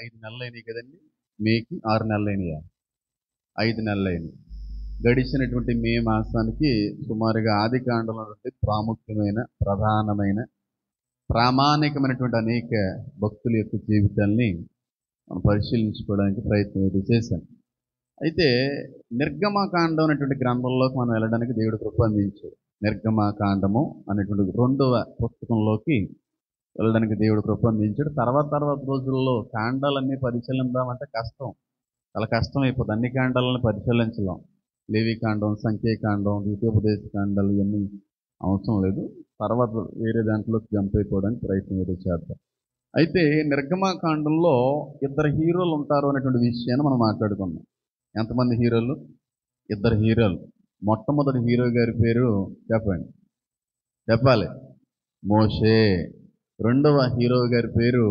5 నెలలైనయి కదండి. మేకి 6 నెలలైనయా? 5 నెలలైనయి. గడిచినటువంటి మే మాసానికి సుమారుగా ఆదికాండంలో నుండి ప్రాముఖ్యమైన, ప్రధానమైన, ప్రామాణికమైనటువంటి అనేక భక్తుల యొక్క జీవితాల్ని మనం పరిశీలించుకోవడానికి ప్రయత్నం అయితే చేశాను. అయితే నిర్గమకాండం అనేటువంటి గ్రంథంలోకి మనం వెళ్ళడానికి దేవుడు కృప అందించాడు. నిర్గమకాండము అనేటువంటి 2వ పుస్తకంలోకి వెళ్ళడానికి దేవుడు కృప అందించాడు. తర్వాత రోజుల్లో కాండాలన్నీ పరిశీలిద్దామంటే కష్టం, చాలా కష్టం అయిపోతుంది. అన్ని కాండాలను పరిశీలించలేం. లేవికాండం, సంఖ్యాకాండం, ద్వితీయోపదేశ కాండాలు ఇవన్నీ అవసరం లేదు. తర్వాత వేరే దాంట్లోకి జంప్ అయిపోవడానికి ప్రయత్నం ఏదో చేద్దాం. అయితే నిర్గమకాండంలో 2 హీరోలు ఉంటారు అనేటువంటి విషయాన్ని మనం మాట్లాడుకున్నాం. ఎంతమంది హీరోలు? 2 హీరోలు. మొట్టమొదటి హీరో గారి పేరు చెప్పండి, చెప్పాలి. మోషే. రెండవ హీరో గారి పేరు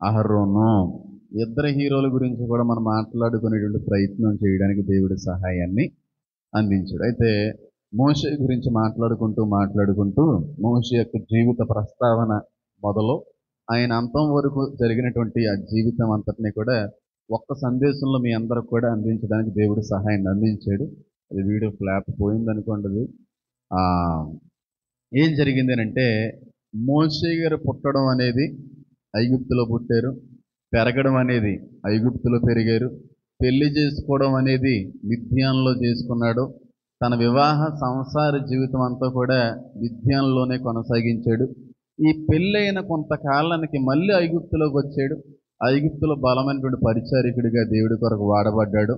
అహరోను. 2 హీరోల గురించి కూడా మనం మాట్లాడుకునేటువంటి ప్రయత్నం చేయడానికి దేవుడి సహాయాన్ని అందించాడు. అయితే మోషే గురించి మాట్లాడుకుంటూ మోషే యొక్క జీవిత ప్రస్తావన మొదలు ఆయన అంతం వరకు జరిగినటువంటి ఆ జీవితం అంతటినీ కూడా ఒక్క సందేశంలో మీ అందరికి కూడా అందించడానికి దేవుడు సహాయాన్ని అందించాడు. అది వీడియో ఫ్లాప్ పోయిందనుకోండి. ఏం జరిగింది అంటే, మోషే గారు పుట్టడం అనేది ఐగుప్తులో పుట్టారు, పెరగడం అనేది ఐగుప్తులో పెరిగారు, పెళ్లి చేసుకోవడం అనేది మిద్యాన్లో చేసుకున్నాడు, తన వివాహ సంసార జీవితం అంతా కూడా మిద్యాన్లోనే కొనసాగించాడు. ఈ పెళ్ళైన కొంతకాలానికి మళ్ళీ ఐగుప్తులోకి వచ్చాడు. ఐగుప్తులో బలమైనటువంటి పరిచారికుడిగా దేవుడి కొరకు వాడబడ్డాడు.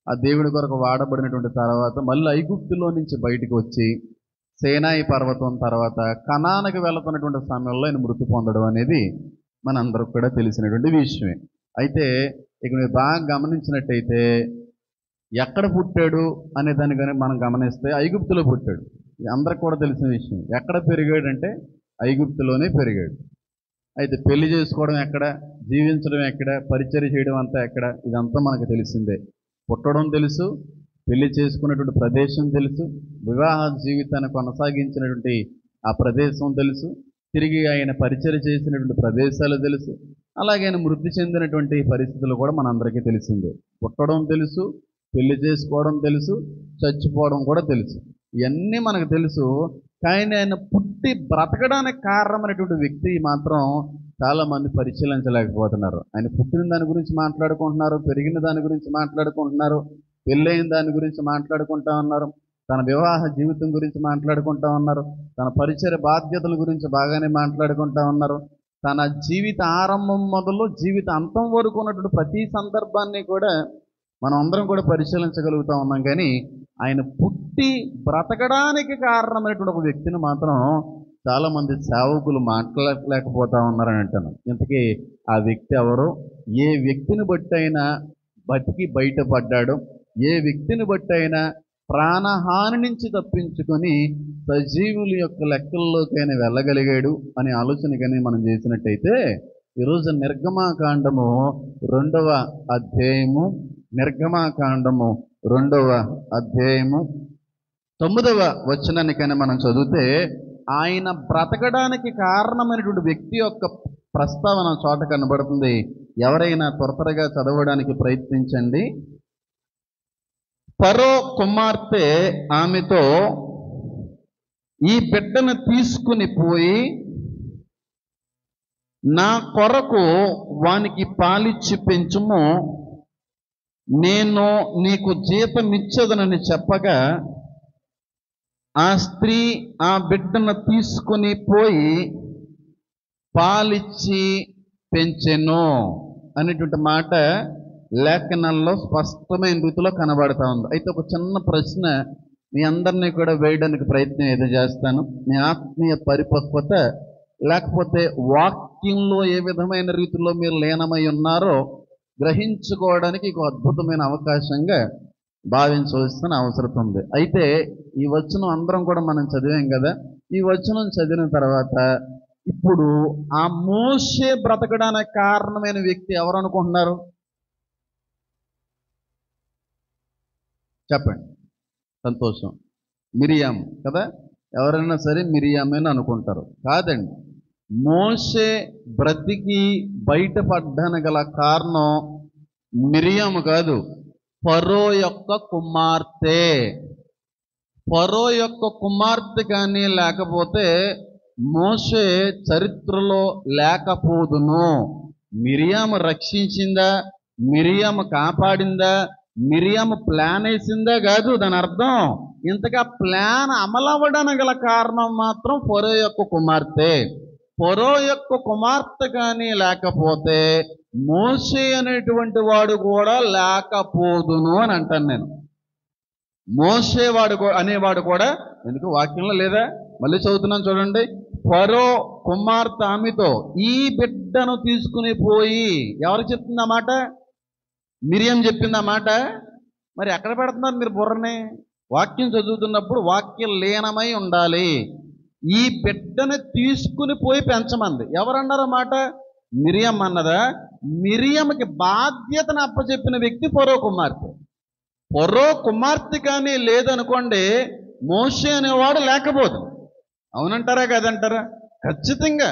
ఆ దేవుడి కొరకు వాడబడినటువంటి తర్వాత మళ్ళీ ఐగుప్తులో నుంచి బయటకు వచ్చి సేనాయి పర్వతం తర్వాత కనానికి వెళుతున్నటువంటి సమయంలో ఆయన మృతి పొందడం అనేది మనందరికి కూడా తెలిసినటువంటి విషయమే. అయితే ఇక మీరు బాగా గమనించినట్టయితే ఎక్కడ పుట్టాడు అనే దాన్ని కానీ మనం గమనిస్తే ఐగుప్తులో పుట్టాడు. అందరికి కూడా తెలిసిన విషయం. ఎక్కడ పెరిగాడంటే ఐగుప్తులోనే పెరిగాడు. అయితే పెళ్లి చేసుకోవడం ఎక్కడ, జీవించడం ఎక్కడ, పరిచర్య చేయడం అంతా ఎక్కడ, ఇదంతా మనకు తెలిసిందే. పుట్టడం తెలుసు, పెళ్లి చేసుకున్నటువంటి ప్రదేశం తెలుసు, వివాహ జీవితాన్ని కొనసాగించినటువంటి ఆ ప్రదేశం తెలుసు, తిరిగి ఆయన పరిచర్య చేసినటువంటి ప్రదేశాలు తెలుసు, అలాగే ఆయన మృతి చెందినటువంటి పరిస్థితులు కూడా మనందరికీ తెలిసిందే. పుట్టడం తెలుసు, పెళ్లి చేసుకోవడం తెలుసు, చచ్చిపోవడం కూడా తెలుసు. ఇవన్నీ మనకు తెలుసు. కానీ ఆయన పుట్టి బ్రతకడానికి కారణమైనటువంటి వ్యక్తి మాత్రం చాలామంది పరిశీలించలేకపోతున్నారు. ఆయన పుట్టిన దాని గురించి మాట్లాడుకుంటున్నారు, పెరిగిన దాని గురించి మాట్లాడుకుంటున్నారు, పెళ్ళైన దాని గురించి మాట్లాడుకుంటా ఉన్నారు, తన వివాహ జీవితం గురించి మాట్లాడుకుంటా ఉన్నారు, తన పరిచయ బాధ్యతల గురించి బాగానే మాట్లాడుకుంటా ఉన్నారు. తన జీవిత ఆరంభం మొదలు జీవిత అంతం వరకు ఉన్నటువంటి ప్రతి సందర్భాన్ని కూడా మనం అందరం కూడా పరిశీలించగలుగుతూ ఉన్నాం. కానీ ఆయన పుట్టి బ్రతకడానికి కారణమైనటువంటి ఒక వ్యక్తిని మాత్రం చాలామంది సేవకులు మాట్లాడలేకపోతా ఉన్నారని అంటాను. ఇంతకీ ఆ వ్యక్తి ఎవరు, ఏ వ్యక్తిని బట్టి అయినా బతికి బయటపడ్డాడు, ఏ వ్యక్తిని బట్టి అయినా ప్రాణహాని నుంచి తప్పించుకొని సజీవుల యొక్క లెక్కల్లోకైనా వెళ్ళగలిగాడు అనే ఆలోచన కానీ మనం చేసినట్టయితే ఈరోజు నిర్గమకాండము 2వ అధ్యాయము, నిర్గమకాండము 2వ అధ్యాయము 9వ వచనానికైనా మనం చదివితే ఆయన బ్రతకడానికి కారణమైనటువంటి వ్యక్తి యొక్క ప్రస్తావన చోట కనబడుతుంది. ఎవరైనా త్వరగా చదవడానికి ప్రయత్నించండి. ఫరో కుమార్తె ఆమెతో, ఈ బిడ్డను తీసుకుని పోయి నా కొరకు వానికి పాలిచ్చి పెంచుము, నేను నీకు జీతమిచ్చదనని చెప్పగా ఆ స్త్రీ ఆ బిడ్డను తీసుకుని పోయి పాలిచ్చి పెంచెను అనేటువంటి మాట లేఖనాల్లో స్పష్టమైన రీతిలో కనబడతా ఉంది. అయితే ఒక చిన్న ప్రశ్న మీ అందరినీ కూడా వేయడానికి ప్రయత్నం ఏదో చేస్తాను. మీ ఆత్మీయ పరిపక్వత లేకపోతే వాక్యంలో ఏ విధమైన రీతిలో మీరు లీనమై ఉన్నారో గ్రహించుకోవడానికి ఒక అద్భుతమైన అవకాశంగా భావించవలసిన అవసరం ఉంది. అయితే ఈ వచనం అందరం కూడా మనం చదివాం కదా. ఈ వచనం చదివిన తర్వాత ఇప్పుడు ఆ మోషే బ్రతకడానికి కారణమైన వ్యక్తి ఎవరు అనుకుంటున్నారు? చెప్పండి. సంతోషం. మిరియాం కదా. ఎవరైనా సరే మిరియామేని అనుకుంటారు. కాదండి, మోషే బ్రతికి బయటపడ్డానికి గల కారణం మిరియాము కాదు, ఫరో యొక్క కుమార్తె. ఫరో యొక్క కుమార్తె కానీ లేకపోతే మోషే చరిత్రలో లేకపోదును. మిరియాము రక్షించిందా, మిరియాము కాపాడిందా, మిరియాము ప్లాన్ వేసిందా కాదు దాని అర్థం. ఇంతగా ప్లాన్ అమలవ్వడానికి గల కారణం మాత్రం ఫరో యొక్క కుమార్తె. ఫరో యొక్క కుమార్తె కానీ లేకపోతే మోషే అనేటువంటి వాడు కూడా లేకపోదును అని అంటాను నేను. మోషే వాడు అనేవాడు కూడా, ఎందుకు వాక్యంలో లేదా, మళ్ళీ చదువుతున్నాను చూడండి. ఫరో కుమార్తె ఆమెతో, ఈ బిడ్డను తీసుకుని పోయి, ఎవరు చెప్తుంది ఆ మాట? మిరియం చెప్పింది ఆ మాట. మరి ఎక్కడ పెడుతున్నారు మీరు బుర్రని? వాక్యం చదువుతున్నప్పుడు వాక్యం లీనమై ఉండాలి. ఈ బిడ్డను తీసుకుని పోయి పెంచమంది. ఎవరన్నారు మాట? మిరియం అన్నదా? మిరియంకి బాధ్యతను అప్పచెప్పిన వ్యక్తి ఫరో కుమార్తె. ఫరో కుమార్తె కానీ లేదనుకోండి, మోషే అనేవాడు లేకపోదు. అవునంటారా కదంటారా? ఖచ్చితంగా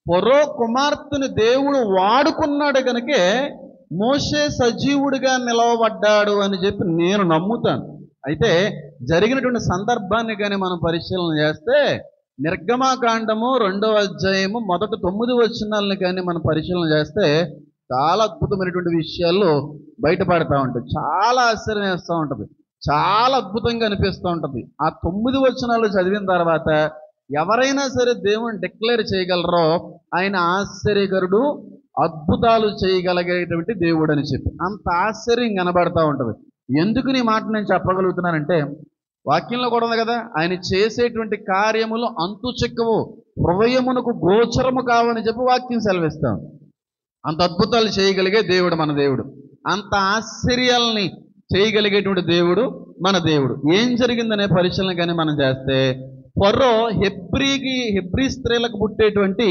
ఫరో కుమార్తెను దేవుడు వాడుకున్నాడు కనుకే మోషే సజీవుడిగా నిలవబడ్డాడు అని చెప్పి నేను నమ్ముతాను. అయితే జరిగినటువంటి సందర్భాన్ని కానీ మనం పరిశీలన చేస్తే, నిర్గమాకాండము 2వ అధ్యాయము మొదటి 9 వచనాలను కానీ మనం పరిశీలన చేస్తే చాలా అద్భుతమైనటువంటి విషయాలు బయటపడతా ఉంటాయి. చాలా ఆశ్చర్యం వేస్తూ ఉంటుంది, చాలా అద్భుతంగా అనిపిస్తూ ఉంటుంది. ఆ 9 వచనాలు చదివిన తర్వాత ఎవరైనా సరే దేవుని డిక్లేర్ చేయగలరో ఆయన ఆశ్చర్యకరుడు, అద్భుతాలు చేయగలిగేటువంటి దేవుడు అని చెప్పి అంత ఆశ్చర్యం కనబడతా ఉంటుంది. ఎందుకు నీ మాట నేను చెప్పగలుగుతున్నానంటే, వాక్యంలో కూడా ఉంది కదా, ఆయన చేసేటువంటి కార్యములు అంతు చిక్కవు, హృదయమునకు గోచరము కావని చెప్పి వాక్యం సెలవిస్తాం. అంత అద్భుతాలు చేయగలిగే దేవుడు మన దేవుడు, అంత ఆశ్చర్యాలని చేయగలిగేటువంటి దేవుడు మన దేవుడు. ఏం జరిగిందనే పరిశీలన కానీ మనం చేస్తే, ఫరో హెబ్రీ స్త్రీలకు పుట్టేటువంటి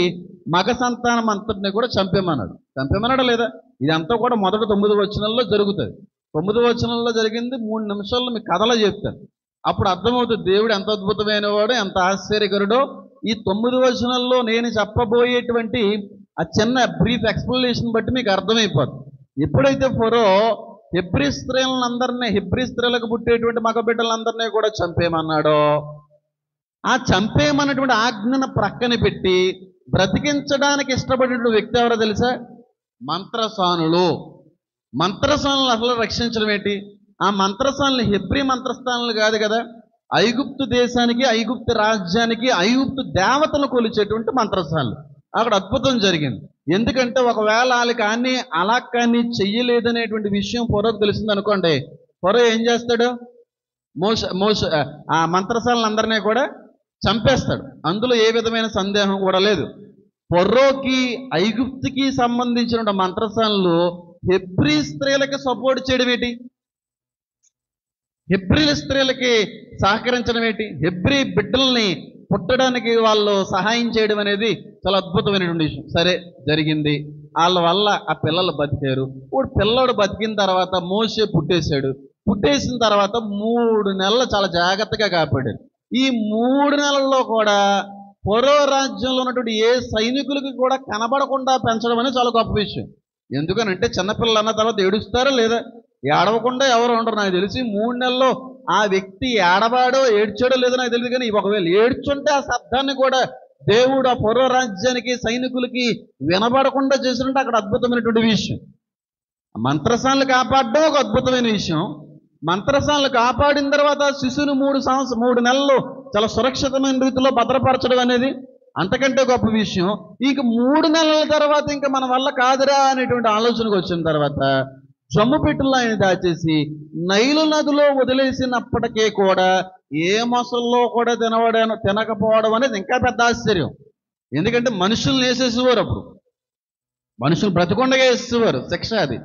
మగ సంతానం అంతటిని కూడా చంపేమన్నాడా లేదా? ఇదంతా కూడా మొదటి 9 వచనాల్లో జరుగుతుంది. 9 వచనంలో జరిగింది 3 నిమిషాల్లో మీకు కథలో చెప్తాను. అప్పుడు అర్థమవుతుంది దేవుడు ఎంత అద్భుతమైన వాడు, ఎంత ఆశ్చర్యకరుడో. ఈ 9 వచనాల్లో నేను చెప్పబోయేటువంటి ఆ చిన్న బ్రీఫ్ ఎక్స్ప్లెనేషన్ బట్టి మీకు అర్థమైపోతుంది. ఎప్పుడైతే ఫరో హెబ్రీ స్త్రీలకు పుట్టేటువంటి మగబిడ్డలందరినీ కూడా చంపేయమన్నాడో, ఆ చంపేయమన్నటువంటి ఆజ్ఞను ప్రక్కన పెట్టి బ్రతికించడానికి ఇష్టపడిన వ్యక్తి ఎవరో తెలుసా? మంత్రసానులు అసలు రక్షించడం ఏంటి? ఆ మంత్రసానులు హెబ్రీ మంత్రస్థానాలు కాదు కదా, ఐగుప్తు దేశానికి, ఐగుప్తు రాజ్యానికి, ఐగుప్తు దేవతలు కొలిచేటువంటి మంత్రసానులు. అక్కడ అద్భుతం జరిగింది. ఎందుకంటే ఒకవేళ వాళ్ళకి అలా కానీ చెయ్యలేదనేటువంటి విషయం ఫరోకు తెలిసింది అనుకోండి, ఫరో ఏం చేస్తాడు? ఆ మంత్రసానులందరినీ కూడా చంపేస్తాడు. అందులో ఏ విధమైన సందేహం కూడా లేదు. ఫరోకి, ఐగుప్తుకి సంబంధించిన మంత్రసానులు హెబ్రీ స్త్రీలకి సపోర్ట్ చేయడం ఏంటి? హెబ్రీ స్త్రీలకి సహకరించడం ఏంటి? హెబ్రీ బిడ్డల్ని పుట్టడానికి వాళ్ళు సహాయం చేయడం అనేది చాలా అద్భుతమైనటువంటి విషయం. సరే, జరిగింది. వాళ్ళ వల్ల ఆ పిల్లలు బతికారు. ఇప్పుడు పిల్లడు బతికిన తర్వాత మోషే పుట్టేసిన తర్వాత 3 నెలలు చాలా జాగ్రత్తగా కాపాడారు. ఈ 3 నెలల్లో కూడా ఫరో రాజ్యంలో ఉన్నటువంటి ఏ సైనికులకి కూడా కనబడకుండా పెంచడం అనేది చాలా గొప్ప విషయం. ఎందుకనంటే చిన్నపిల్లలు అన్న తర్వాత ఏడుస్తారా లేదా? ఏడవకుండా ఎవరు ఉండరు. నాకు తెలిసి 3 నెలల్లో ఆ వ్యక్తి ఏడ్చాడో లేదో నాకు తెలియదు, కానీ ఒకవేళ ఏడ్చుంటే ఆ శబ్దాన్ని కూడా దేవుడు ఆ ఫరో రాజ్యానికి, సైనికులకి వినబడకుండా చేసినట్టు అక్కడ అద్భుతమైనటువంటి విషయం. మంత్రసానులు కాపాడడం ఒక అద్భుతమైన విషయం. మంత్రసానులు కాపాడిన తర్వాత శిశువును 3 నెలలు చాలా సురక్షితమైన రీతిలో భద్రపరచడం అనేది అంతకంటే గొప్ప విషయం. ఇంక 3 నెలల తర్వాత ఇంకా మన వల్ల కాదురా అనేటువంటి ఆలోచనకు వచ్చిన తర్వాత జమ్ము పెట్టెల్లో ఆయన దాచేసి నైలు నదిలో వదిలేసినప్పటికీ కూడా ఏ మొసల్లో కూడా తినకపోవడం అనేది ఇంకా పెద్ద ఆశ్చర్యం. ఎందుకంటే మనుషుల్ని వేసేసేవారు, అప్పుడు మనుషులు బ్రతికొండగా వేసేవారు, శిక్ష అది.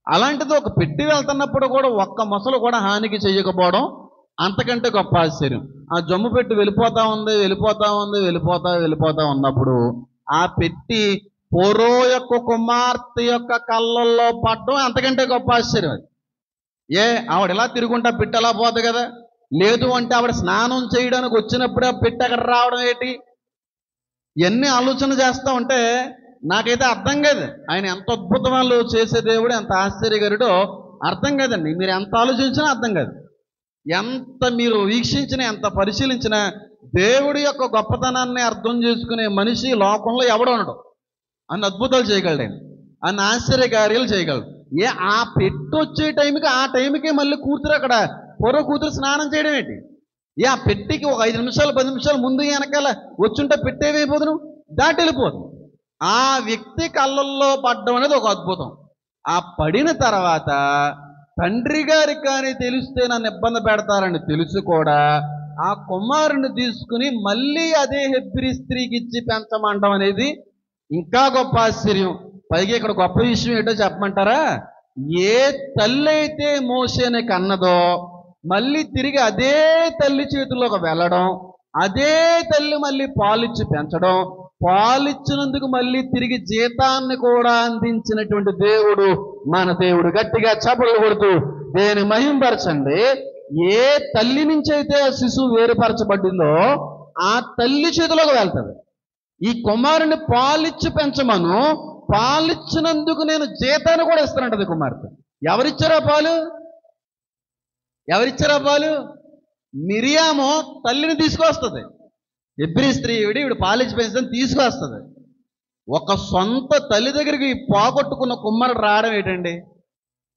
అలాంటిది ఒక పెట్టి వెళ్తున్నప్పుడు కూడా ఒక్క మొసలు కూడా హానికి చేయకపోవడం అంతకంటే గొప్ప ఆశ్చర్యం. ఆ జమ్ము పెట్టి వెళ్ళిపోతా ఉన్నప్పుడు ఆ పెట్టి ఫరో యొక్క కుమార్తె యొక్క కళ్ళల్లో పడడం అంతకంటే గొప్ప ఆశ్చర్యం అది. ఆవిడ ఎలా తిరుగుంటా పెట్టి అలా పోదు కదా? లేదు అంటే ఆవిడ స్నానం చేయడానికి వచ్చినప్పుడే పెట్టి అక్కడ రావడం ఏంటి? ఇవన్నీ ఆలోచన చేస్తూ ఉంటే నాకైతే అర్థం కాదు. ఆయన ఎంత అద్భుతాలు చేసే దేవుడు, ఎంత ఆశ్చర్యకరుడో అర్థం కాదండి. మీరు ఎంత ఆలోచించినా అర్థం కాదు. ఎంత మీరు వీక్షించినా, ఎంత పరిశీలించినా దేవుడి యొక్క గొప్పతనాన్ని అర్థం చేసుకునే మనిషి లోకంలో ఎవడో ఉండడు. అన్ని అద్భుతాలు చేయగలడు ఆయన, అన్ని ఆశ్చర్యకార్యాలు చేయగలడు. ఆ పెట్టి వచ్చే టైంకి ఆ టైంకి మళ్ళీ కూతురు అక్కడ కూతురు స్నానం చేయడం ఏంటి? ఆ పెట్టికి ఒక 5 నిమిషాలు 10 నిమిషాలు ముందు వెనకాల వచ్చుంటే పెట్టేవైపోదును దాటి వెళ్ళిపోదు. ఆ వ్యక్తి కళ్ళల్లో పడ్డం అనేది ఒక అద్భుతం. ఆ పడిన తర్వాత తండ్రి గారికి కానీ తెలిస్తే నన్ను ఇబ్బంది పెడతారని తెలుసు కూడా ఆ కుమారుని తీసుకుని మళ్ళీ అదే హెబ్రీ స్త్రీకి ఇచ్చి పెంచమండం అనేది ఇంకా గొప్ప ఆశ్చర్యం. పైగా ఇక్కడ గొప్ప విషయం ఏంటో చెప్పమంటారా? ఏ తల్లి అయితే మోషేని కన్నదో మళ్ళీ తిరిగి అదే తల్లి చేతుల్లోకి వెళ్ళడం, అదే తల్లి మళ్ళీ పాలిచ్చి పెంచడం, పాలిచ్చినందుకు మళ్ళీ తిరిగి జీతాన్ని కూడా అందించినటువంటి దేవుడు మన దేవుడు. గట్టిగా చప్పట్లు కొడుతూ దేని మహింపరచండి. ఏ తల్లి నుంచి అయితే ఆ శిశువు వేరుపరచబడిందో ఆ తల్లి చేతిలోకి వెళ్తుంది. ఈ కుమారుని పాలిచ్చి పెంచమను, పాలిచ్చినందుకు నేను జీతాన్ని కూడా ఇస్తానంటది కుమార్తె. ఎవరిచ్చారా పాలు? ఎవరిచ్చారా పాలు? మిరియాము తల్లిని తీసుకొస్తుంది. హెబ్రీ స్త్రీ ఈవిడ పాలిచ్చి పెంచని తీసుకొస్తుంది. ఒక సొంత తల్లి దగ్గరికి పోగొట్టుకున్న కుమారుడు రావడం ఏంటండి?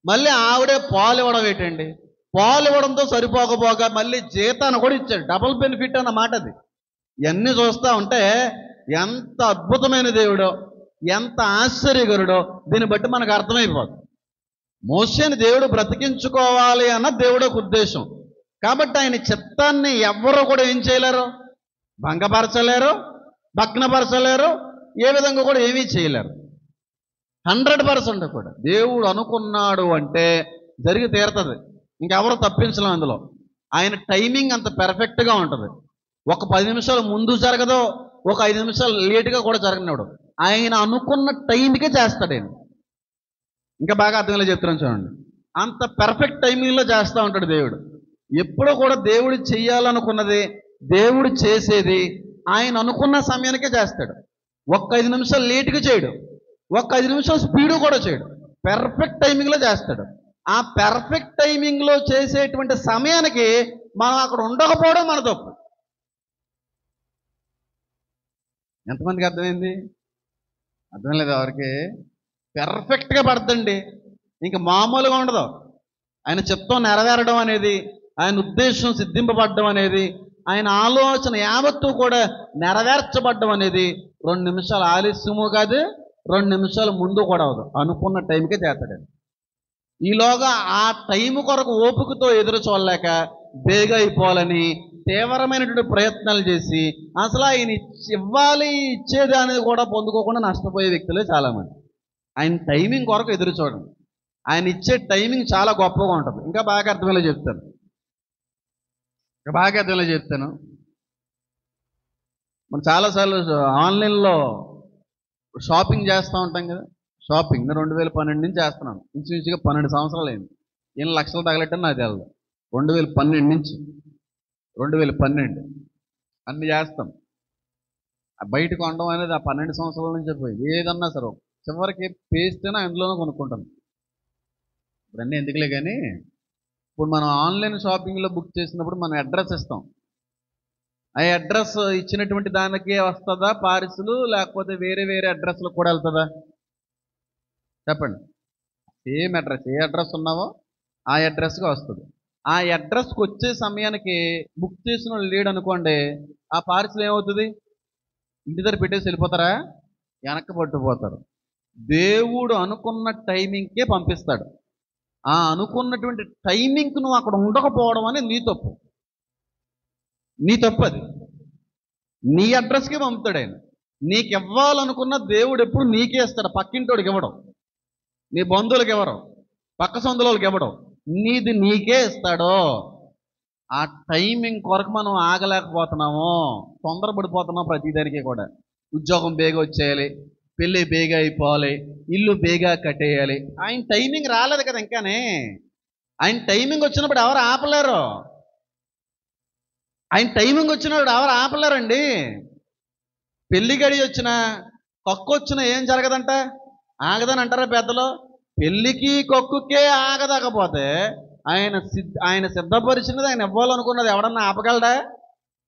మళ్ళీ ఆవిడే పాలు ఇవ్వడం ఏంటండి? పాలు ఇవ్వడంతో సరిపోకపోగా మళ్ళీ జీతాన్ని కూడా ఇచ్చాడు. డబుల్ బెనిఫిట్ అన్న మాట అది. ఇవన్నీ చూస్తూ ఉంటే ఎంత అద్భుతమైన దేవుడో, ఎంత ఆశ్చర్యకరుడో దీన్ని బట్టి మనకు అర్థమైపోదు. మోషేని దేవుడు బ్రతికించుకోవాలి అన్న దేవుడు ఒక ఉద్దేశం. కాబట్టి ఆయన చిత్తాన్ని ఎవ్వరూ కూడా ఏం చేయలేరు, భంగపరచలేరు, భగ్నపరచలేరు, ఏ విధంగా కూడా ఏమీ చేయలేరు. 100% కూడా దేవుడు అనుకున్నాడు అంటే జరిగి తీరుతుంది. ఇంకెవరో తప్పించలేం అందులో. ఆయన టైమింగ్ అంత పెర్ఫెక్ట్గా ఉంటుంది. ఒక 10 నిమిషాలు ముందు జరగదో, ఒక 5 నిమిషాలు లేటుగా కూడా జరగనివాడు. ఆయన అనుకున్న టైంకే చేస్తాడు ఆయన. ఇంకా బాగా అర్థంగా చెప్తున్నాను చూడండి. అంత పెర్ఫెక్ట్ టైమింగ్లో చేస్తూ ఉంటాడు దేవుడు. ఎప్పుడూ కూడా దేవుడు చెయ్యాలనుకున్నది, దేవుడు చేసేది ఆయన అనుకున్న సమయానికే చేస్తాడు. ఒక్క 5 నిమిషాలు లేటుగా చేయడు, ఒక్క 5 నిమిషాలు స్పీడు కూడా చేయడు. పెర్ఫెక్ట్ టైమింగ్లో చేస్తాడు. ఆ పెర్ఫెక్ట్ టైమింగ్లో చేసేటువంటి సమయానికి మనం అక్కడ ఉండకపోవడం మన తప్పు. ఎంతమందికి అర్థమైంది? అర్థం లేదు ఎవరికి? పెర్ఫెక్ట్గా పడుతుంది, ఇంక మామూలుగా ఉండదు. ఆయన చిత్తం నెరవేరడం అనేది, ఆయన ఉద్దేశం సిద్ధింపబడడం అనేది, ఆయన ఆలోచన యావత్తు కూడా నెరవేర్చబడ్డం అనేది 2 నిమిషాలు ఆలస్యము కాదు, 2 నిమిషాలు ముందు కూడా అవదు. అనుకున్న టైంకే చేస్తాడు. ఈలోగా ఆ టైం కొరకు ఓపికతో ఎదురు చూడలేక బేగా అయిపోవాలని తీవ్రమైనటువంటి ప్రయత్నాలు చేసి అసలు ఆయన ఇవ్వాలి ఇచ్చేది అనేది కూడా పొందుకోకుండా నష్టపోయే వ్యక్తులే చాలామంది. ఆయన టైమింగ్ కొరకు ఎదురు చూడండి. ఆయన ఇచ్చే టైమింగ్ చాలా గొప్పగా ఉంటుంది. ఇంకా బాగా అర్థమయ్యేలా చెప్తాను. మనం చాలాసార్లు ఆన్లైన్లో షాపింగ్ చేస్తూ ఉంటాం కదా. షాపింగ్ 2012 నుంచి చేస్తున్నాను. ఇంచుమించుగా 12 సంవత్సరాలు అయింది. ఎన్ని లక్షలు తగలెట్టని నాకు తెలియదు. 2012 నుంచి 2012 అన్ని చేస్తాం. బయట కొనడం అనేది ఆ 12 సంవత్సరాల నుంచే పోయింది. ఏదన్నా సరే చివరికి పేస్ట్ అయినా అందులోనే కొనుక్కుంటాం. ఇప్పుడు అన్నీ ఎందుకులే కానీ, ఇప్పుడు మనం ఆన్లైన్ షాపింగ్లో బుక్ చేసినప్పుడు మనం అడ్రస్ ఇస్తాం. ఆ అడ్రస్ ఇచ్చినటువంటి దానికే వస్తుందా పార్సిల్, లేకపోతే వేరే వేరే అడ్రస్లకు కూడా వెళ్తుందా? చెప్పండి. సేమ్ అడ్రస్, ఏ అడ్రస్ ఉన్నావో ఆ అడ్రస్గా వస్తుంది. ఆ అడ్రస్కి వచ్చే సమయానికి బుక్ చేసిన వాళ్ళు లేడు అనుకోండి, ఆ పార్సిల్ ఏమవుతుంది? ఇంటి దగ్గర పెట్టేసి వెళ్ళిపోతారా? వెనక్కి పట్టుకుపోతారు. దేవుడు అనుకున్న టైమింగ్కే పంపిస్తాడు. ఆ అనుకున్నటువంటి టైమింగ్కి నువ్వు అక్కడ ఉండకపోవడం అనేది నీ తప్పు. అది నీ అడ్రస్కే పంపుతాడు ఆయన. నీకు ఇవ్వాలనుకున్న దేవుడు ఎప్పుడు నీకే ఇస్తాడు. పక్కింటోడికి ఇవ్వడం, నీ బంధువులకు ఇవ్వడం, పక్క సొందులోకి ఇవ్వడం, నీది నీకే ఇస్తాడో. ఆ టైమింగ్ కొరకు మనం ఆగలేకపోతున్నాము, తొందరపడిపోతున్నాం ప్రతిదానికి కూడా. ఉద్యోగం బేగా వచ్చేయాలి, పెళ్ళి బేగా అయిపోవాలి, ఇల్లు బేగా కట్టేయాలి. ఆయన టైమింగ్ రాలేదు కదా ఇంకానే. ఆయన టైమింగ్ వచ్చినప్పుడు ఎవరు ఆపలేరు. ఆయన టైమింగ్ వచ్చినప్పుడు ఎవరు ఆపలేరండి. పెళ్లి గడి వచ్చినా కక్కొచ్చినా ఏం జరగదంట, ఆగదని అంటారా పెద్దలు? పెళ్ళికి కక్కుకే ఆగదకపోతే ఆయన సిద్ధపరిచినది, ఆయన ఇవ్వాలనుకున్నది ఎవడన్నా ఆపగలడా?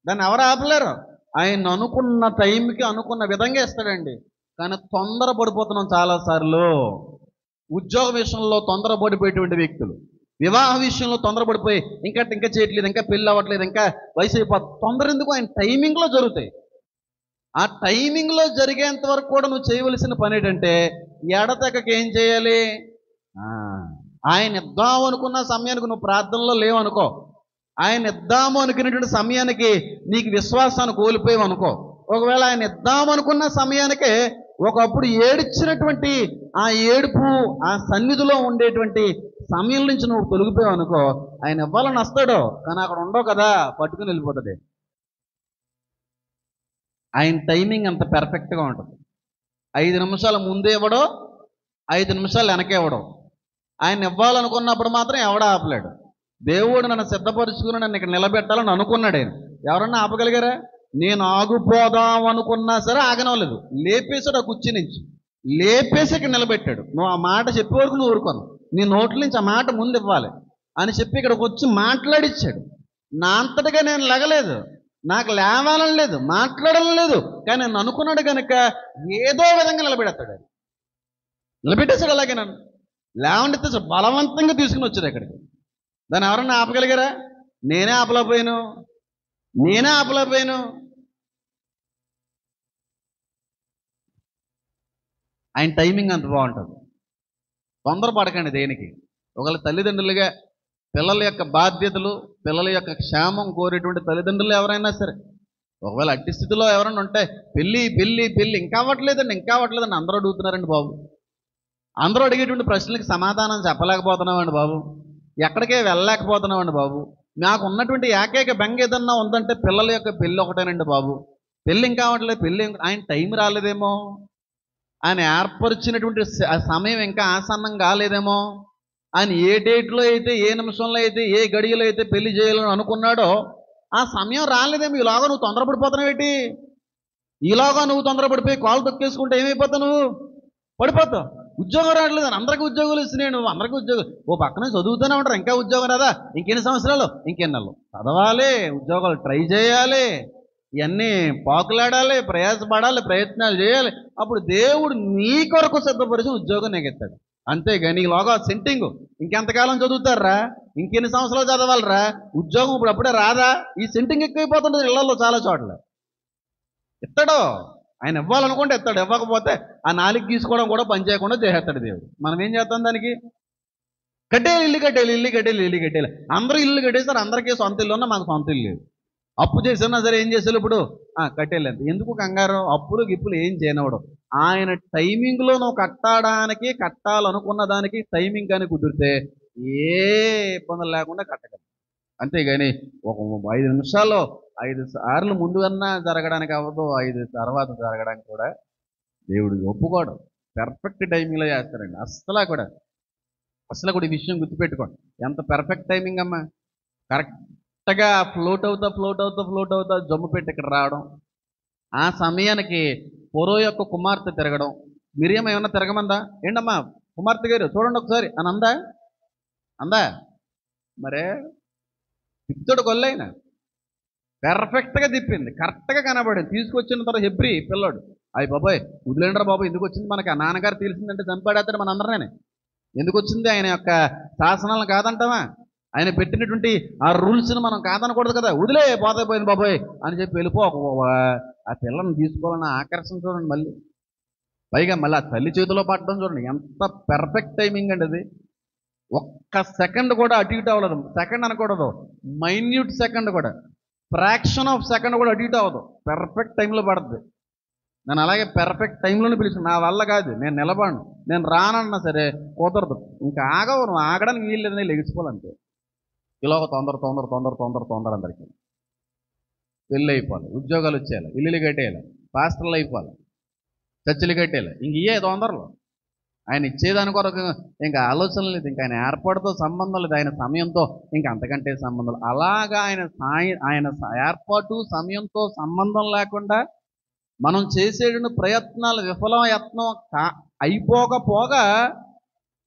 దాన్ని ఎవరు ఆపలేరు. ఆయన అనుకున్న టైంకి అనుకున్న విధంగా ఇస్తాడండి. కానీ తొందర పడిపోతున్నాం చాలాసార్లు. ఉద్యోగ విషయంలో తొందరపడిపోయేటువంటి వ్యక్తులు, వివాహ విషయంలో తొందరపడిపోయి ఇంకా చేయట్లేదు, ఇంకా పెళ్ళి అవ్వట్లేదు, ఇంకా వయసు అయిపోతుంది. తొందర ఎందుకు? ఆయన టైమింగ్లో జరుగుతాయి. ఆ టైమింగ్లో జరిగేంత వరకు కూడా నువ్వు చేయవలసిన పని ఏంటంటే, ఎడతెగక ఏం చేయాలి? ఆయన ఇద్దాము అనుకున్న సమయానికి నువ్వు ప్రార్థనలో లేవనుకో, ఆయన ఇద్దాము అనుకునేటువంటి సమయానికి నీకు విశ్వాసాన్ని కోల్పోయావు అనుకో, ఒకవేళ ఆయన ఇద్దాము అనుకున్న సమయానికే ఒకప్పుడు ఏడ్చినటువంటి ఆ ఏడుపు, ఆ సన్నిధిలో ఉండేటువంటి సమయం నుంచి నువ్వు తొలగిపోయావు అనుకో, ఆయన ఇవ్వాలని వస్తాడు, కానీ అక్కడ ఉండవు కదా, పట్టుకుని వెళ్ళిపోతుంది. ఆయన టైమింగ్ అంత పెర్ఫెక్ట్గా ఉంటుంది. 5 నిమిషాల ముందే ఇవ్వడో, 5 నిమిషాలు వెనకే ఇవ్వడం. ఆయన ఇవ్వాలనుకున్నప్పుడు మాత్రం ఎవడ ఆపలేడు. దేవుడు నన్ను సిద్ధపరుచుకుని నన్ను ఇక్కడ నిలబెట్టాలని అనుకున్నాడు. ఆయన ఎవరన్నా ఆపగలిగారా? నేను ఆగిపోదాం అనుకున్నా సరే ఆగనవలేదు. లేపేశాడు ఆ కుర్చీ నుంచి, లేపేసి ఇక్కడ నిలబెట్టాడు. నువ్వు ఆ మాట చెప్పే వరకు నువ్వు ఊరుకోను, నీ నోట్ల నుంచి ఆ మాట ముందు ఇవ్వాలి అని చెప్పి ఇక్కడికి వచ్చి మాట్లాడిచ్చాడు. నా అంతటిగా నేను లెగలేదు, నాకు లేవాలని లేదు, మాట్లాడాలని లేదు, కానీ నన్ను అనుకున్నాడు కనుక ఏదో విధంగా నిలబెడతాడు. ఆయన నిలబెట్టేశాడు. అలాగే నన్ను లేవండి బలవంతంగా తీసుకుని వచ్చాడు ఇక్కడికి. దాన్ని ఎవరన్నా ఆపగలిగారా? నేనే ఆపలేకపోయాను. ఆయన టైమింగ్ అంత బాగుంటుంది. తొందరపడకండి దేనికి. ఒకవేళ తల్లిదండ్రులుగా పిల్లల యొక్క బాధ్యతలు, పిల్లల యొక్క క్షేమం కోరేటువంటి తల్లిదండ్రులు ఎవరైనా సరే, ఒకవేళ అట్టి స్థితిలో ఎవరైనా ఉంటే పెళ్ళి ఇంకా అవ్వట్లేదండి అందరూ అడుగుతున్నారండి బాబు. అందరూ అడిగేటువంటి ప్రశ్నలకు సమాధానం చెప్పలేకపోతున్నామండి బాబు, ఎక్కడికే వెళ్ళలేకపోతున్నామండి బాబు. నాకు ఉన్నటువంటి ఏకైక బెంగ ఏదన్నా ఉందంటే పిల్లల యొక్క పెళ్ళి ఒకటేనండి బాబు. పెళ్ళి ఇంకా అవ్వట్లేదు, ఆయన టైం రాలేదేమో, ఆయన ఏర్పరిచినటువంటి సమయం ఇంకా ఆసన్నం కాలేదేమో, ఆయన ఏ డేట్లో అయితే, ఏ నిమిషంలో అయితే, ఏ గడియలో అయితే పెళ్లి చేయాలని అనుకున్నాడో ఆ సమయం రాలేదేమో. ఈలోగా నువ్వు తొందరపడిపోతున్నావు ఏంటి? ఈలోగా నువ్వు తొందరపడిపోయి కాలు తొక్కేసుకుంటే ఏమైపోతావు? నువ్వు పడిపోతావు. ఉద్యోగం రావట్లేదు అని అందరికీ ఉద్యోగాలు ఇస్తున్నాయి, నువ్వు అందరికీ ఉద్యోగం ఓ పక్కన చదువుతూనే ఉంటారు, ఇంకా ఉద్యోగం రాదా? ఇంకెన్ని సంవత్సరాలు, ఇంకెన్ని నెలలు చదవాలి, ఉద్యోగాలు ట్రై చేయాలి, ఇవన్నీ పాకులాడాలి, ప్రయాసపడాలి, ప్రయత్నాలు చేయాలి. అప్పుడు దేవుడు నీ కొరకు సిద్ధపరిచిన ఉద్యోగం నీకు ఇస్తాడు. అంతేగాని నీలోగా సెంటింగ్ ఇంకెంతకాలం చదువుతారా, ఇంకెన్ని సంవత్సరాలు చదవాలరా, ఉద్యోగం ఇప్పుడు అప్పుడే రాదా? ఈ సెంటింగ్ ఎక్కువైపోతుంటుంది ఇళ్లలో చాలా చోట్ల. ఇస్తాడు ఆయన, ఇవ్వాలనుకుంటే ఇస్తాడు, ఇవ్వకపోతే ఆ నాలుగు గీసుకోవడం కూడా పని చేయకుండా చేసేస్తాడు దేవుడు. మనం ఏం చేస్తాం? దానికి ఇల్లు కట్టేయాలి. అందరూ ఇల్లు కట్టేస్తారు, అందరికీ సొంత ఇల్లు ఉన్నా మాకు సొంత ఇల్లు లేదు. అప్పు చేసినా సరే ఏం చేసేది ఇప్పుడు? కట్టేయాలి. ఎందుకు కంగారు? అప్పులు గిప్పులు ఏం చేయనవడు. ఆయన టైమింగ్లో నువ్వు కట్టాలనుకున్న దానికి టైమింగ్ కానీ కుదిరితే ఏ ఇబ్బందులు లేకుండా కట్టగలరు. అంతేగాని ఒక 5 నిమిషాల్లో 5 సార్లు ముందుగన్నా జరగడానికి అవ్వదు, 5 తర్వాత జరగడానికి కూడా దేవుడు ఒప్పుకోవడం. పెర్ఫెక్ట్ టైమింగ్లో చేస్తారండి. అసలు కూడా ఈ విషయం గుర్తుపెట్టుకోండి. ఎంత పెర్ఫెక్ట్ టైమింగ్ అమ్మా. కరెక్ట్గా ఫ్లోట్ అవుతా జమ్ము పెట్టి ఇక్కడ రావడం, ఆ సమయానికి పొరో యొక్క కుమార్తె తిరగడం. మిరియం ఏమన్నా తిరగమందా? ఏంటమ్మా కుమార్తె గారు చూడండి ఒకసారి అని అందా? మరే తిప్పుతాడు కొల్లైనా, పెర్ఫెక్ట్గా తిప్పింది, కరెక్ట్గా కనబడింది. తీసుకొచ్చిన తర్వాత హెబ్రి పిల్లోడు, అయ్యి బాబాయ్ వదిలేండ్రా బాబు, ఎందుకు వచ్చింది మనకి? ఆ నాన్నగారు తెలిసిందంటే చంపాడేస్తాడు మన అందరినీ. ఎందుకు వచ్చింది? ఆయన యొక్క శాసనాలను కాదంటావా? ఆయన పెట్టినటువంటి ఆ రూల్స్ని మనం కాదనకూడదు కదా. వదిలే పోతే బాబాయ్ అని చెప్పి వెళ్ళిపో. ఆ పిల్లని తీసుకోవాలన్న ఆకర్షణ చూడండి. పైగా మళ్ళీ ఆ తల్లి చేతిలో పట్టడం చూడండి, ఎంత పెర్ఫెక్ట్ టైమింగ్ అండి అది. ఒక్క సెకండ్ కూడా అటు ఇటు అవ్వలేదు. సెకండ్ అనకూడదు, మైన్యూట్ సెకండ్ కూడా, ఫ్రాక్షన్ ఆఫ్ సెకండ్ కూడా అటు ఇటు అవ్వదు. పెర్ఫెక్ట్ టైంలో పడుతుంది. నేను అలాగే పెర్ఫెక్ట్ టైంలోనే పిలిచాను. నా వల్ల కాదు, నేను నిలబడను, నేను రానన్నా సరే కుదరదు. ఇంకా ఆగవు, నువ్వు ఆగడానికి వీలు లేదని లెగిసిపోవాలంటే. ఇలాగ తొందర అందరికీ పెళ్ళి అయిపోవాలి, ఉద్యోగాలు వచ్చేయాలి, ఇల్లులు కట్టేయాలి, పాస్టర్లు అయిపోవాలి, చర్చిలు కట్టేయాలి. ఇంక ఇయ్యే తొందరలో. ఆయన ఇచ్చేదాని కొరకు ఇంకా ఆలోచన లేదు, ఇంకా ఆయన ఏర్పాటుతో సంబంధం లేదు, ఆయన సమయంతో ఇంకా అంతకంటే సంబంధం. అలాగా ఆయన ఏర్పాటు సమయంతో సంబంధం లేకుండా మనం చేసేటువంటి ప్రయత్నాలు విఫలయత్నం అయిపోకపోగా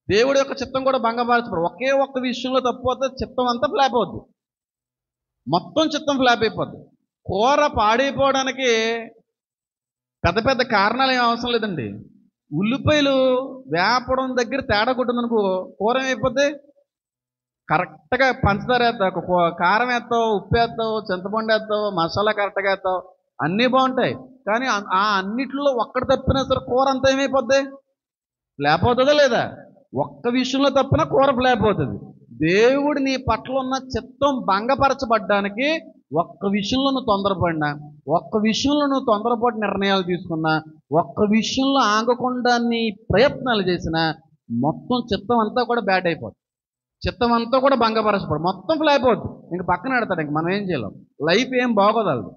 దేవుడి యొక్క చిత్తం కూడా భంగపరచబడు. ఒకే ఒక్క విషయంలో తప్పిపోతే చిత్తం అంతా ఫ్లాప్ అవుద్ది, మొత్తం చిత్తం ఫ్లాప్ అయిపోద్ది. కూర పాడైపోవడానికి పెద్ద పెద్ద కారణాలు ఏం అవసరం లేదండి. ఉల్లిపాయలు వేపడం దగ్గర తేడా కొట్టిందనుకో కూర ఏమైపోద్ది? కరెక్ట్గా పంచదార వేస్తావు, కారం వేస్తావు, ఉప్పు వేస్తావు, చింతపండు వేస్తావు, మసాలా కరెక్ట్గా వేస్తావు, అన్నీ బాగుంటాయి. కానీ ఆ అన్నిట్లో ఒక్కటి తప్పినా సరే కూర అంతా ఏమైపోద్ది? ఫ్లాప్ అవుతుందా లేదా? ఒక్క విషయంలో తప్పినా కూర ఫ్లాప్ అవుతుంది. దేవుడు నీ పట్ల ఉన్న చిత్తం భంగపరచబడ్డానికి ఒక్క విషయంలో నువ్వు తొందరపడినా, ఒక్క విషయంలో నువ్వు తొందరపాటు నిర్ణయాలు తీసుకున్నా, ఒక్క విషయంలో ఆగకుండా నీ ప్రయత్నాలు చేసినా మొత్తం చిత్తం అంతా కూడా బ్యాడ్ అయిపోతుంది. చిత్తం అంతా కూడా భంగపరచబడు, మొత్తం ఫ్లాప్ అవుతుంది. ఇంక పక్కన పెడతాడు. ఇంక మనం ఏం చేయలేం. లైఫ్ ఏం బాగోదు, అది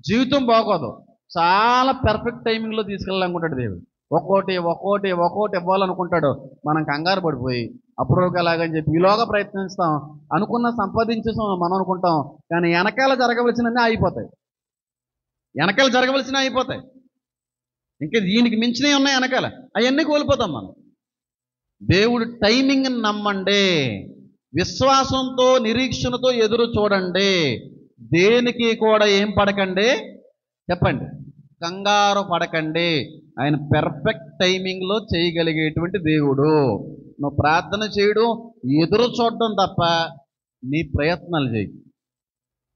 జీవితం బాగోదు. చాలా పెర్ఫెక్ట్ టైమింగ్లో తీసుకెళ్ళాలనుకుంటాడు దేవుడు. ఒక్కోటి ఒక్కోటి ఒక్కోటి ఇవ్వాలనుకుంటాడు. మనం కంగారు పడిపోయి అప్రూవ్ అలాగని చెప్పి ఈలోగా ప్రయత్నిస్తాం, అనుకున్న సంపాదించేసాం మనం అనుకుంటాం. కానీ వెనకాల జరగవలసినవి అయిపోతాయి, వెనకాల జరగవలసినవి అయిపోతాయి. ఇంకా దీనికి మించినవి ఉన్నాయి వెనకాల, అవన్నీ కోల్పోతాం మనం. దేవుడు టైమింగ్ నమ్మండి, విశ్వాసంతో నిరీక్షణతో ఎదురు చూడండి, దేనికి కూడా ఏం పడకండి, చెప్పండి, కంగారు పడకండి. ఆయన పెర్ఫెక్ట్ టైమింగ్లో చేయగలిగేటువంటి దేవుడు. నువ్వు ప్రార్థన చేయడం, ఎదురు చూడడం తప్ప నీ ప్రయత్నాలు చేయి.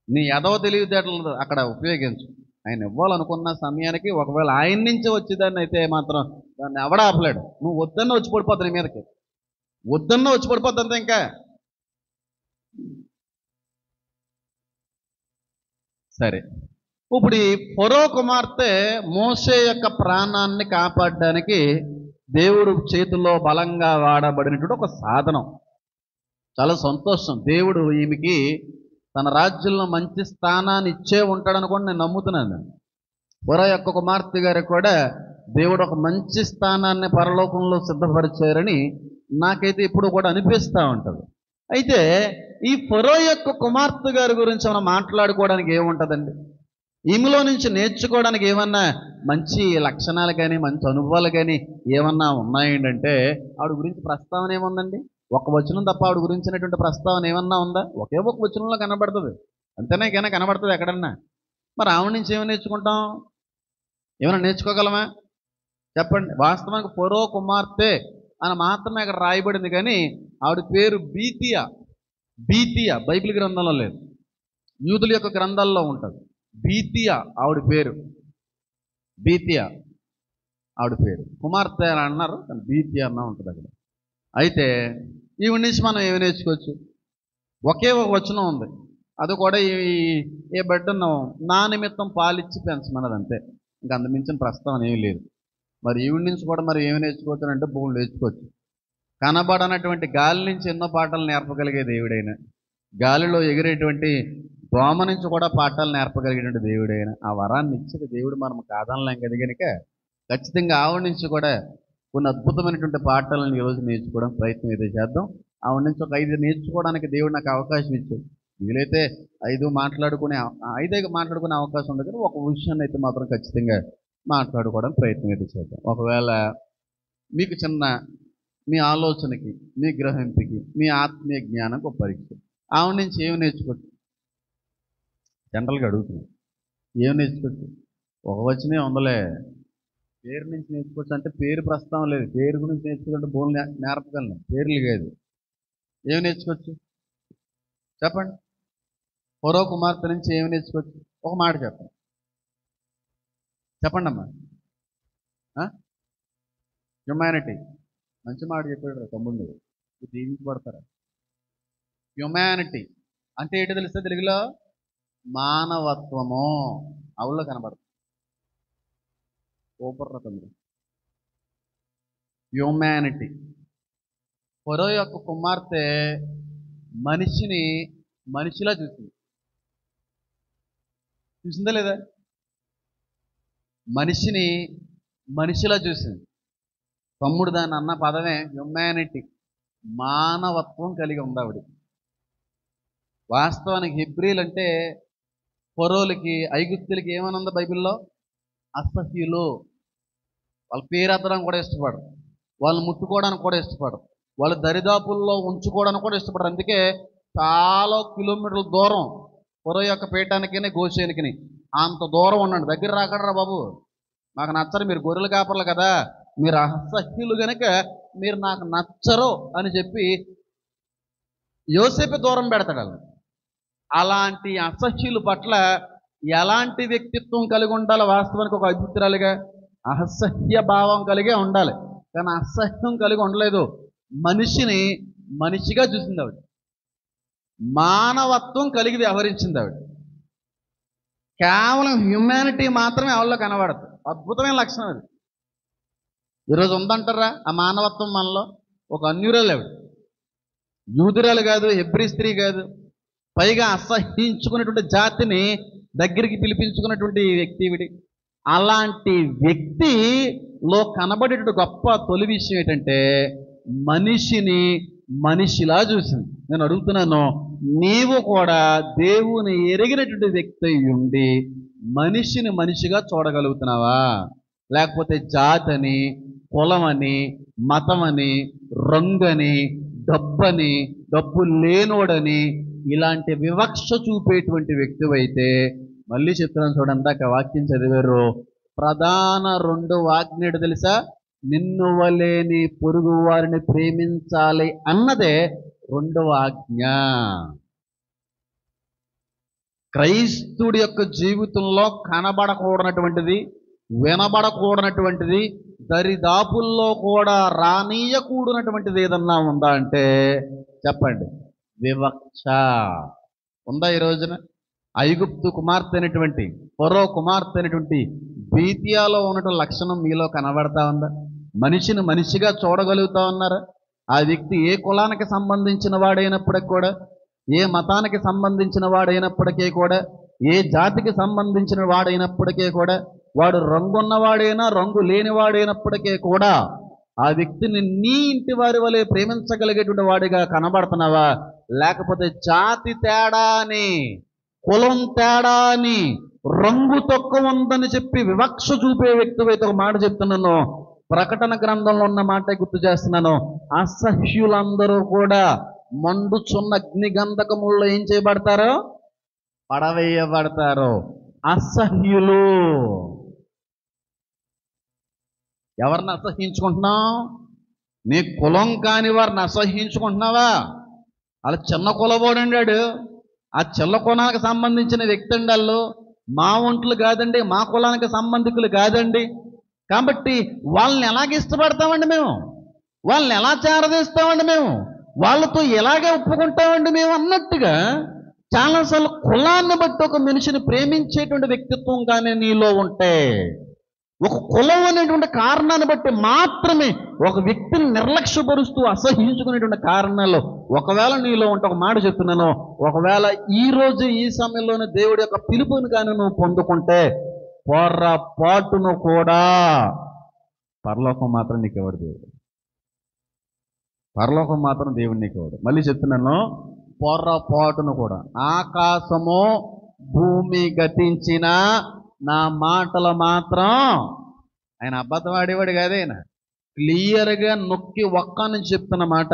నీ ఎదవ తెలివితేటలు అక్కడ ఉపయోగించు. ఆయన ఇవ్వాలనుకున్న సమయానికి ఒకవేళ ఆయన నుంచి వచ్చేదాన్ని అయితే మాత్రం దాన్ని ఎవడ ఆపలేడు. నువ్వు వద్దన్న వచ్చి పడిపోద్ది, నీ మీదకి వద్దన్న వచ్చి పడిపోద్ది అంతే. ఇంకా సరే, ఇప్పుడు ఈ ఫరో కుమార్తె మోషే యొక్క ప్రాణాన్ని కాపాడడానికి దేవుడు చేతుల్లో బలంగా వాడబడినటువంటి ఒక సాధనం. చాలా సంతోషం. దేవుడు ఈమెకి తన రాజ్యంలో మంచి స్థానాన్ని ఇచ్చే ఉంటాడని కూడా నేను నమ్ముతున్నాను. ఫరో యొక్క కుమార్తె గారికి కూడా దేవుడు ఒక మంచి స్థానాన్ని పరలోకంలో సిద్ధపరిచారని నాకైతే ఇప్పుడు కూడా అనిపిస్తూ ఉంటుంది. అయితే ఈ ఫరో యొక్క కుమార్తె గారి గురించి మనం మాట్లాడుకోవడానికి ఏముంటుందండి? ఈమెలో నుంచి నేర్చుకోవడానికి ఏమన్నా మంచి లక్షణాలు కానీ మంచి అనుభవాలు కానీ ఏమన్నా ఉన్నాయంటే ఆవిడ గురించి ప్రస్తావన ఏముందండి? ఒక వచనం తప్ప ఆవిడ గురించినటువంటి ప్రస్తావన ఏమన్నా ఉందా? ఒకే ఒక వచనంలో కనబడుతుంది, అంతేనే కానీ కనబడుతుంది ఎక్కడన్నా. మరి ఆవిడ నుంచి ఏమైనా నేర్చుకుంటాం? ఏమైనా నేర్చుకోగలమా చెప్పండి? వాస్తవానికి ఫరో కుమార్తె అని మాత్రమే అక్కడ రాయబడింది, కానీ ఆవిడ పేరు బీతియా. బీతియా బైబిల్ గ్రంథంలో లేదు, యూదుల యొక్క గ్రంథాల్లో ఉంటుంది. బీతియా ఆవిడ పేరు, బీతియా ఆవిడ పేరు. కుమార్తె అని అన్నారు, కానీ బీతియా అన్న ఉంటుంది అక్కడ. అయితే ఈవిడ నుంచి మనం ఏమి నేర్చుకోవచ్చు? ఒకే ఒక వచనం ఉంది, అది కూడా ఏ బిడ్డను నా నిమిత్తం పాలిచ్చి పెంచమన్నది, అంతే. ఇంకా అంత మించిన ప్రస్తావన ఏమీ లేదు. మరి ఈవిడ నుంచి కూడా మరి ఏమి నేర్చుకోవచ్చు అంటే భూములు నేర్చుకోవచ్చు. కనబడనటువంటి గాలి నుంచి ఎన్నో పాఠాలు నేర్పగలిగే దేవుడైన, గాలిలో ఎగిరేటువంటి దోమ నుంచి కూడా పాఠాలు నేర్పగలిగేటువంటి దేవుడైన ఆ వరాన్ని ఇచ్చిన దేవుడు మనం కాదనలేం కదా. కనుక ఖచ్చితంగా ఆవిడ నుంచి కూడా కొన్ని అద్భుతమైనటువంటి పాఠాలను ఈరోజు నేర్చుకోవడం ప్రయత్నం అయితే చేద్దాం. ఆవిడ నుంచి ఒక 5 నేర్చుకోవడానికి దేవుడు నాకు అవకాశం ఇచ్చాడు. వీలైతే 5 మాట్లాడుకునే అవకాశం ఉండదు, కానీ ఒక విషయాన్ని అయితే మాత్రం ఖచ్చితంగా మాట్లాడుకోవడానికి ప్రయత్నం అయితే చేద్దాం. ఒకవేళ మీకు చిన్న మీ ఆలోచనకి, మీ గ్రహింపుకి, మీ ఆత్మీయ జ్ఞానంకి ఒక పరీక్ష. ఆవిడ నుంచి ఏమి నేర్చుకోవచ్చు? జనరల్గా అడుగుతున్నాం, ఏమి నేర్చుకోవచ్చు? ఒక వచనే ఉందలే. పేరు నుంచి నేర్చుకోవచ్చు అంటే పేరు ప్రస్తావన లేదు. పేరు గురించి నేర్చుకుంటే భూములు నేర్పగలను, పేర్లు కాదు. ఏమి నేర్చుకోవచ్చు చెప్పండి? ఫరో కుమార్తె నుంచి ఏమి నేర్చుకోవచ్చు? ఒక మాట చెప్పండి, చెప్పండి అమ్మా. హ్యుమానిటీ, మంచి మాట చెప్పాడు తమ్ముడు, దీవించబడతారా? హ్యుమానిటీ అంటే ఏంటో తెలుస్తే తెలుగులో? మానవత్వము. అవుల్లో కనబడుతుంది. సూపర్ తమ్ముడు, హ్యుమానిటీ. ఫరో యొక్క కుమార్తె మనిషిని మనిషిలా చూసిందా లేదా? మనిషిని మనిషిలా చూసింది. తమ్ముడు దాన్ని అన్న పదమే హ్యుమానిటీ, మానవత్వం కలిగి ఉంది ఆవిడ. వాస్తవానికి హెబ్రీలు అంటే ఫరోలకి, ఐగుప్తులకి ఏమనుంది బైబిల్లో? అసహ్యులు. వాళ్ళ పేరు ఎత్తడం కూడా ఇష్టపడరు, వాళ్ళు ముట్టుకోవడానికి కూడా ఇష్టపడరు, వాళ్ళు దరిదాపుల్లో ఉంచుకోవడానికి కూడా ఇష్టపడరు. అందుకే చాలా కిలోమీటర్ల దూరం పొర యొక్క పీఠానికి గోషేనికి అంత దూరం ఉండండి, దగ్గర రాకడరా బాబు, నాకు నచ్చరు, మీరు గొర్రెలు కాపర్లు కదా, మీరు అసహ్యులు కనుక మీరు నాకు నచ్చరు అని చెప్పి యోసేపు దూరం పెడతాడు వాళ్ళు. అలాంటి అసహ్యుల పట్ల ఎలాంటి వ్యక్తిత్వం కలిగి ఉండాలి? వాస్తవానికి ఒక అభిప్రాయాలుగా అసహ్య భావం కలిగే ఉండాలి, కానీ అసహ్యం కలిగి ఉండలేదు. మనిషిని మనిషిగా చూసింది ఆవిడ, మానవత్వం కలిగి వ్యవహరించింది ఆవిడ. కేవలం హ్యూమానిటీ మాత్రమే ఆవిడలో కనబడదు. అద్భుతమైన లక్షణం అది. ఈరోజు ఉందంటారా ఆ మానవత్వం మనలో? ఒక అన్యురాలు ఆవిడ, యూదురాలు కాదు, హెబ్రీ స్త్రీ కాదు, పైగా అసహించుకున్నటువంటి జాతిని దగ్గరికి పిలిపించుకున్నటువంటి వ్యక్తి ఈవిడి. అలాంటి వ్యక్తిలో కనబడేటువంటి గొప్ప తొలి విషయం ఏంటంటే మనిషిని మనిషిలా చూసింది. నేను అడుగుతున్నాను, నీవు కూడా దేవుని ఎరిగినటువంటి వ్యక్తి అయి ఉండి మనిషిని మనిషిగా చూడగలుగుతున్నావా? లేకపోతే జాతని, కులమని, మతమని, రంగని, డబ్బని, డబ్బు లేనోడని ఇలాంటి వివక్ష చూపేటువంటి వ్యక్తివైతే, మళ్ళీ చెప్తున్నాను చూడండి, అందాక వాక్యం చదివారు, ప్రధాన 2 ఆజ్ఞలు తెలుసా? నిన్ను వలే నీ పొరుగు వారిని ప్రేమించాలి అన్నదే 2వ ఆజ్ఞ. క్రైస్తుడి యొక్క జీవితంలో కనబడకూడనటువంటిది, వినబడకూడనటువంటిది, దరిదాపుల్లో కూడా రానీయకూడనటువంటిది ఏదన్నా ఉందా అంటే చెప్పండి, వివక్ష. ఉందా ఈ రోజున? ఐగుప్తు కుమార్తె అయినటువంటి, ఫరో కుమార్తె అయినటువంటి బీతియాలో ఉన్నటువంటి లక్షణం మీలో కనబడతా ఉందా? మనిషిని మనిషిగా చూడగలుగుతా ఉన్నారా? ఆ వ్యక్తి ఏ కులానికి సంబంధించిన వాడైనప్పటికీ కూడా, ఏ మతానికి సంబంధించిన వాడైనప్పటికీ కూడా, ఏ జాతికి సంబంధించిన వాడైనప్పటికీ కూడా, వాడు రంగున్నవాడైనా రంగు లేనివాడైనప్పటికీ కూడా ఆ వ్యక్తిని నీ ఇంటి వారి వలె ప్రేమించగలిగేటువంటి వాడిగా కనబడుతున్నావా? లేకపోతే జాతి తేడా అని, కులం తేడా అని, రంగు తక్కువ ఉందని చెప్పి వివక్ష చూపే వ్యక్తివైతే ఒక మాట చెప్తున్నాను, ప్రకటన గ్రంథంలో ఉన్న మాట గుర్తు చేస్తున్నాను, అసహ్యులందరూ కూడా మండుచున్న అగ్నిగంధకముల్లో ఏం చేయబడతారో? పడవేయబడతారు. అసహ్యులు. ఎవరిని అసహ్యించుకుంటున్నావు? నీ కులం కాని వారిని అసహ్యించుకుంటున్నావా? అలా చిన్న కులబోడండాడు, ఆ చిన్న కులానికి సంబంధించిన వ్యక్తి అండి వాళ్ళు, మా ఒంట్లు కాదండి, మా కులానికి సంబంధికులు కాదండి. కాబట్టి వాళ్ళని ఎలాగ ఇష్టపడతామండి మేము? వాళ్ళని ఎలా చేరదీస్తామండి మేము? వాళ్ళతో ఎలాగే ఒప్పుకుంటామండి మేము అన్నట్టుగా చాలాసార్లు కులాన్ని బట్టి ఒక మనిషిని ప్రేమించేటువంటి వ్యక్తిత్వం కానీ నీలో ఉంటే, ఒక కులం అనేటువంటి కారణాన్ని బట్టి మాత్రమే ఒక వ్యక్తిని నిర్లక్ష్యపరుస్తూ అసహించుకునేటువంటి కారణాలు ఒకవేళ నీలో ఉంటే, ఒక మాట చెప్తున్నాను, ఒకవేళ ఈ రోజు ఈ సమయంలోనే దేవుడి యొక్క పిలుపుని కానీ నువ్వు పొందుకుంటే పొర్రపాటును కూడా పరలోకం మాత్రం నీకు ఎవడు దేవుడు, పరలోకం మాత్రం దేవుడు నీకు ఎవడు. మళ్ళీ చెప్తున్నాను, పొర్రపాటును కూడా. ఆకాశము భూమి గతించిన నా మాటలు మాత్రం, ఆయన అబద్ధం ఆడేవాడు కాదే, ఆయన క్లియర్గా నొక్కి ఒక్కని చెప్తున్న మాట,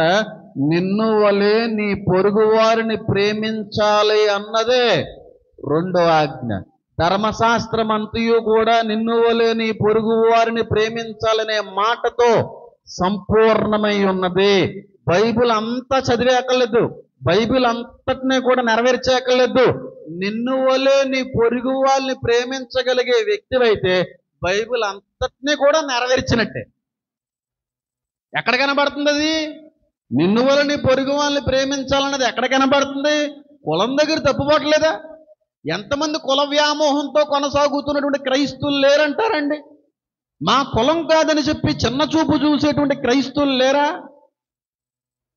నిన్ను వలే నీ పొరుగు వారిని ప్రేమించాలి అన్నదే 2వ ఆజ్ఞ. ధర్మశాస్త్రం అంతయు కూడా నిన్ను వలే నీ పొరుగు వారిని ప్రేమించాలనే మాటతో సంపూర్ణమై ఉన్నది. బైబిల్ అంతా చదివేయక్కర్లేదు, బైబిల్ అంతటినీ కూడా నెరవేర్చేయక్కర్లేదు. నిన్ను వలే నీ పొరుగు వాళ్ళని ప్రేమించగలిగే వ్యక్తివైతే బైబిల్ అంతటినీ కూడా నెరవేర్చినట్టే. ఎక్కడ కనబడుతుంది అది? నిన్ను వలె నీ పొరుగు వాళ్ళని ప్రేమించాలన్నది ఎక్కడ కనబడుతుంది? కులం దగ్గర తప్పుపడలేదా? ఎంతమంది కుల వ్యామోహంతో కొనసాగుతున్నటువంటి క్రైస్తువులు లేరంటారండి? మా కులం కాదని చెప్పి చిన్న చూపు చూసేటువంటి క్రైస్తువులు లేరా?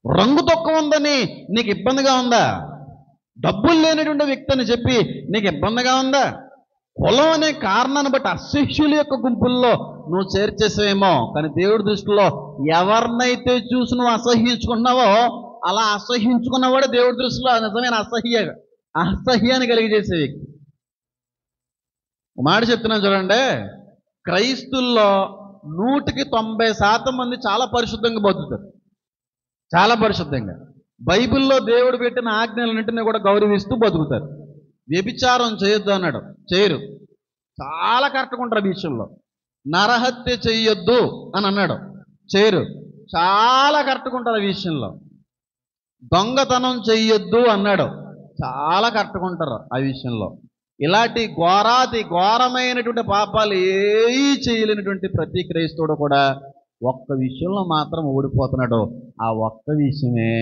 రంగు తక్కువ ఉందని నీకు ఇబ్బందిగా ఉందా? డబ్బులు లేనటువంటి వ్యక్తి అని చెప్పి నీకు ఇబ్బందిగా ఉందా? కులం అనే కారణాన్ని బట్టి అసహ్యుల యొక్క గుంపుల్లో నువ్వు చేర్చేసేమో, కానీ దేవుడి దృష్టిలో ఎవరినైతే చూసి నువ్వు అసహ్యించుకున్నావో అలా అసహ్యించుకున్నవాడు దేవుడి దృష్టిలో నిజమైన అసహ్యాన్ని కలిగజేసే వ్యక్తి. మాట చెప్తున్నాను చూడండి, క్రైస్తుల్లో 190% మంది చాలా పరిశుద్ధంగా బతుకుతారు, చాలా పరిశుద్ధంగా. బైబిల్లో దేవుడు పెట్టిన ఆజ్ఞలన్నింటినీ కూడా గౌరవిస్తూ బతుకుతారు. వ్యభిచారం చేయొద్దు అన్నాడు, చేయరు, చాలా కరెక్ట్గా ఉంటారు ఈ విషయంలో. నరహత్య చెయ్యొద్దు అని అన్నాడు, చేయరు, చాలా కరెక్ట్గా ఉంటారు ఈ విషయంలో. దొంగతనం చెయ్యొద్దు అన్నాడు, చాలా కరెక్ట్గా ఉంటారు ఆ విషయంలో. ఇలాంటి ఘోరమైనటువంటి పాపాలు ఏవి చేయలేనటువంటి ప్రతి క్రైస్తవుడు కూడా ఒక్క విషయంలో మాత్రం ఓడిపోతున్నాడు. ఆ ఒక్క విషయమే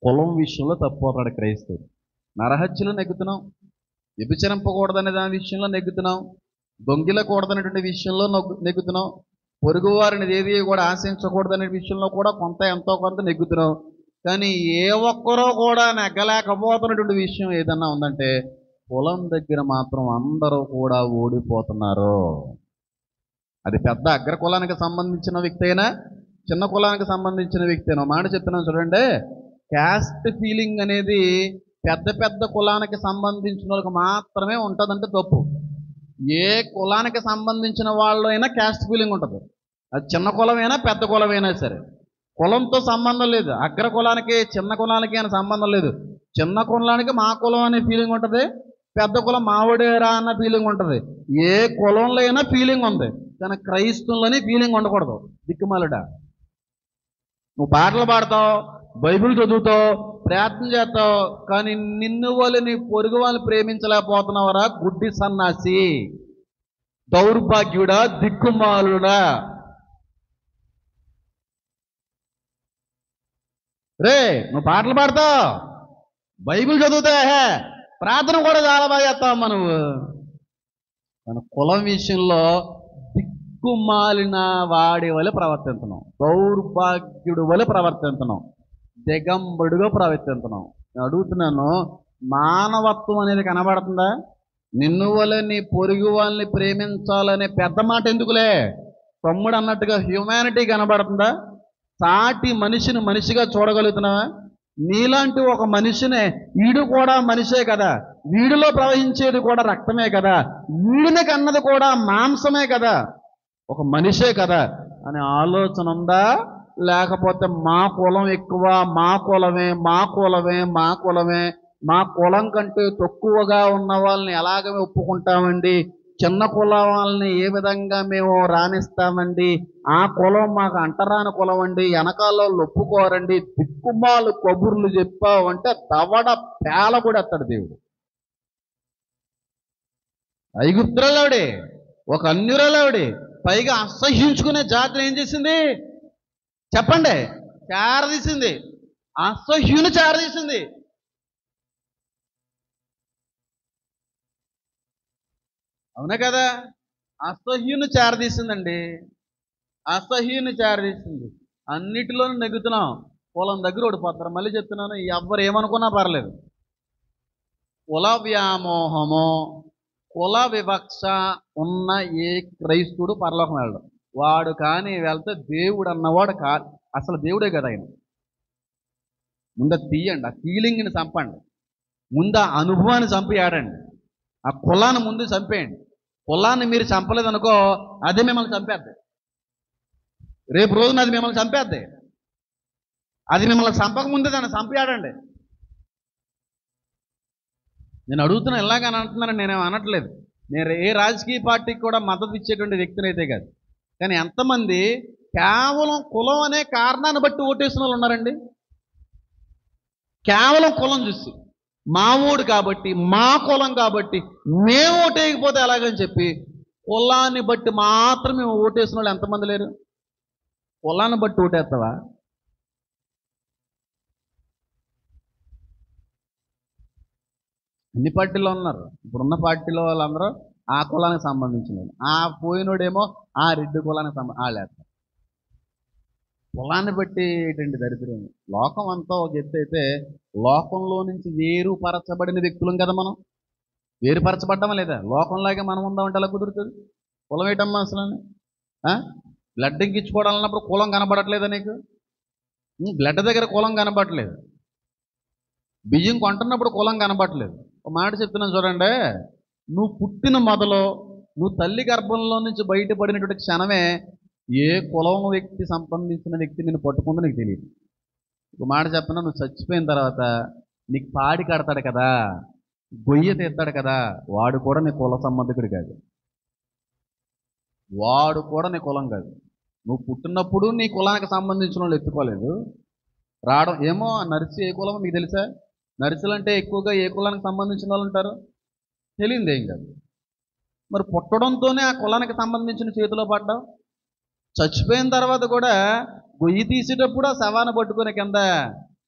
కులం విషయంలో తప్పిపోతాడు క్రైస్తవుడు. నరహత్యలో నెగ్గుతున్నాం, వ్యభిచరింపకూడదనే దాని విషయంలో నెగ్గుతున్నాం, దొంగిలకూడదనేటువంటి విషయంలో నెగ్గుతున్నాం, పొరుగు వారిని ఏది కూడా ఆశించకూడదనే విషయంలో కూడా ఎంతో కొంత నెగ్గుతున్నాం. కానీ ఏ ఒక్కరో కూడా నెగ్గలేకపోతున్నటువంటి విషయం ఏదన్నా ఉందంటే కులం దగ్గర మాత్రం అందరూ కూడా ఓడిపోతున్నారు. అది పెద్ద అగ్ర కులానికి సంబంధించిన వ్యక్తి అయినా, చిన్న కులానికి సంబంధించిన వ్యక్తి అయినా. మాట చెప్తున్నాను చూడండి, క్యాస్ట్ ఫీలింగ్ అనేది పెద్ద కులానికి సంబంధించిన వాళ్ళకి మాత్రమే ఉంటుందంటే తప్పు. ఏ కులానికి సంబంధించిన వాళ్ళు అయినా క్యాస్ట్ ఫీలింగ్ ఉంటుంది. అది చిన్న కులమైనా పెద్ద కులమైనా సరే, కులంతో సంబంధం లేదు. అగ్ర కులానికి చిన్న కులానికి అని సంబంధం లేదు. చిన్న కులానికి మా కులం అనే ఫీలింగ్ ఉంటుంది, పెద్ద కులం మావడేరా అన్న ఫీలింగ్ ఉంటుంది. ఏ కులంలో అయినా ఫీలింగ్ ఉంది, కానీ క్రైస్తవులని ఫీలింగ్ ఉండకూడదు. దిక్కుమాలుడా, నువ్వు పాటలు పాడతావు, బైబిల్ చదువుతావు, ప్రార్థన చేస్తావు, కానీ నిన్ను వాళ్ళు నీ పొరుగు వాళ్ళు ప్రేమించలేకపోతున్నావరా గుడ్డి సన్నాసి, దౌర్భాగ్యుడా, దిక్కుమాలుడా. రే, నువ్వు పాటలు పాడతావు, బైబిల్ చదువుతావే, ప్రార్థన కూడా చాలా బాగా చేస్తావమ్మా నువ్వు, కానీ కులం విషయంలో దిక్కుమాలిన వాడి వల్ల ప్రవర్తించను, దౌర్భాగ్యుడు వల్ల ప్రవర్తించను, దిగంబడుగా ప్రవర్తించను. నేను అడుగుతున్నాను, మానవత్వం అనేది కనబడుతుందా? నిన్ను వల్ల నీ పొరుగు వాళ్ళని ప్రేమించాలనే పెద్ద మాట ఎందుకులే, తమ్ముడు అన్నట్టుగా హ్యూమానిటీ కనబడుతుందా? సాటి మనిషిని మనిషిగా చూడగలుగుతున్నావా? నీలాంటి ఒక మనిషినే, వీడు కూడా మనిషే కదా, వీడిలో ప్రవహించేది కూడా రక్తమే కదా, వీడిని కన్నది కూడా మాంసమే కదా, ఒక మనిషే కదా అనే ఆలోచన ఉందా? లేకపోతే మా కులం ఎక్కువ, మా కులం కంటే తక్కువగా ఉన్న వాళ్ళని ఎలాగ ఒప్పుకుంటామండి, చిన్న కులం వాళ్ళని ఏ విధంగా మేము రాణిస్తామండి, ఆ కులం మాకు అంటరాని కులం అండి, వెనకాల వాళ్ళు ఒప్పుకోరండి, దిక్కుమాలు కబుర్లు చెప్పావంటే దవడ పేల కూడా ఎత్తాడు దేవుడు. ఐగుప్తురాలవిడే, ఒక అన్యురాలవిడే, పైగా అసహ్యించుకునే జాతిని ఏం చేసింది చెప్పండి? చేరదీసింది, అసహ్యుని చేరదీసింది. అవునా కదా? అసహ్యుని చేరదీసిందండి, అసహ్యుని చేరదీసింది. అన్నిటిలోనూ నెగ్గుతున్నాం, కులం దగ్గర ఓడిపోతారు. మళ్ళీ చెప్తున్నాను, ఎవ్వరు ఏమనుకున్నా పర్లేదు, కుల వ్యామోహము, కుల వివక్ష ఉన్న ఏ క్రైస్తుడు పరలోకం వెళ్ళడం. వాడు కానీ వెళ్తే దేవుడు అన్నవాడు అసలు దేవుడే కదా ఆయన. ముందు తీయండి, ఆ ఫీలింగ్ని చంపండి, ముందు ఆ అనుభవాన్ని చంపి ఆడండి, ఆ కులాన్ని ముందు చంపేయండి. కులాన్ని మీరు చంపలేదనుకో, అదే మిమ్మల్ని చంపేద్ది, రేపు రోజున అది మిమ్మల్ని చంపేద్ది. అది మిమ్మల్ని చంపకముందే దాన్ని చంపి ఆడండి. నేను అడుగుతున్నా, ఇలాగని అంటున్నాను, నేనేం అనట్లేదు. నేను ఏ రాజకీయ పార్టీకి కూడా మద్దతు ఇచ్చేటువంటి వ్యక్తిని అయితే కాదు. కానీ ఎంతమంది కేవలం కులం అనే కారణాన్ని బట్టి ఓటేసిన వాళ్ళు ఉన్నారండి? కేవలం కులం చూసి, మా ఊడు కాబట్టి, మా కులం కాబట్టి మేము ఓటేయకపోతే ఎలాగని చెప్పి కులాన్ని బట్టి మాత్రమే ఓటేసిన వాళ్ళు ఎంతమంది లేరు? కులాన్ని బట్టి ఓటేస్తావా? అన్ని పార్టీలో ఉన్నారు. ఇప్పుడున్న పార్టీలో వాళ్ళందరూ ఆ కులానికి సంబంధించిన వాళ్ళు. ఆ పోయినోడేమో ఆ రెడ్డి కులానికి వాళ్ళేస్తారు. కులాన్ని బట్టి ఏంటండి దరిద్రం. లోకం అంతా ఒక ఎత్తు అయితే, లోకంలో నుంచి వేరుపరచబడిన వ్యక్తులం కదా మనం. వేరుపరచబడ్డామా లేదా? లోకంలాగే మనం ఉందామంటే అలా కుదురుతుంది? కులం ఏంటమ్మా అసలు? బ్లడ్ ఎక్కించుకోవాలన్నప్పుడు కులం కనబడట్లేదా నీకు? బ్లడ్ దగ్గర కులం కనబడట్లేదు, బియ్యం కొంటున్నప్పుడు కులం కనబడట్లేదు. ఒక మాట చెప్తున్నాను చూడండి, నువ్వు పుట్టిన మొదలు నువ్వు తల్లి గర్భంలో నుంచి బయటపడినటువంటి క్షణమే ఏ కులం వ్యక్తి సంబంధించిన వ్యక్తి నిన్ను పట్టుకుందో నీకు తెలియదు. ఒక మాట చెప్పినా, నువ్వు చచ్చిపోయిన తర్వాత నీకు పాడి కడతాడు కదా, గొయ్య తీస్తాడు కదా, వాడు కూడా నీ కుల సంబంధికుడు కాదు. వాడు కూడా నీ కులం కాదు. నువ్వు పుట్టినప్పుడు నీ కులానికి సంబంధించిన వాళ్ళు ఎత్తుకోలేదు. రావడం ఏమో నర్సు ఏ కులం మీకు తెలుసా? నర్సులు అంటే ఎక్కువగా ఏ కులానికి సంబంధించిన వాళ్ళు ఉంటారు? తెలియదు ఏం కాదు. మరి పుట్టడంతోనే ఆ కులానికి సంబంధించిన చేతిలో పడ్డావు. చచ్చిపోయిన తర్వాత కూడా గొయ్యి తీసేటప్పుడు ఆ శవాన్ని పట్టుకుని కింద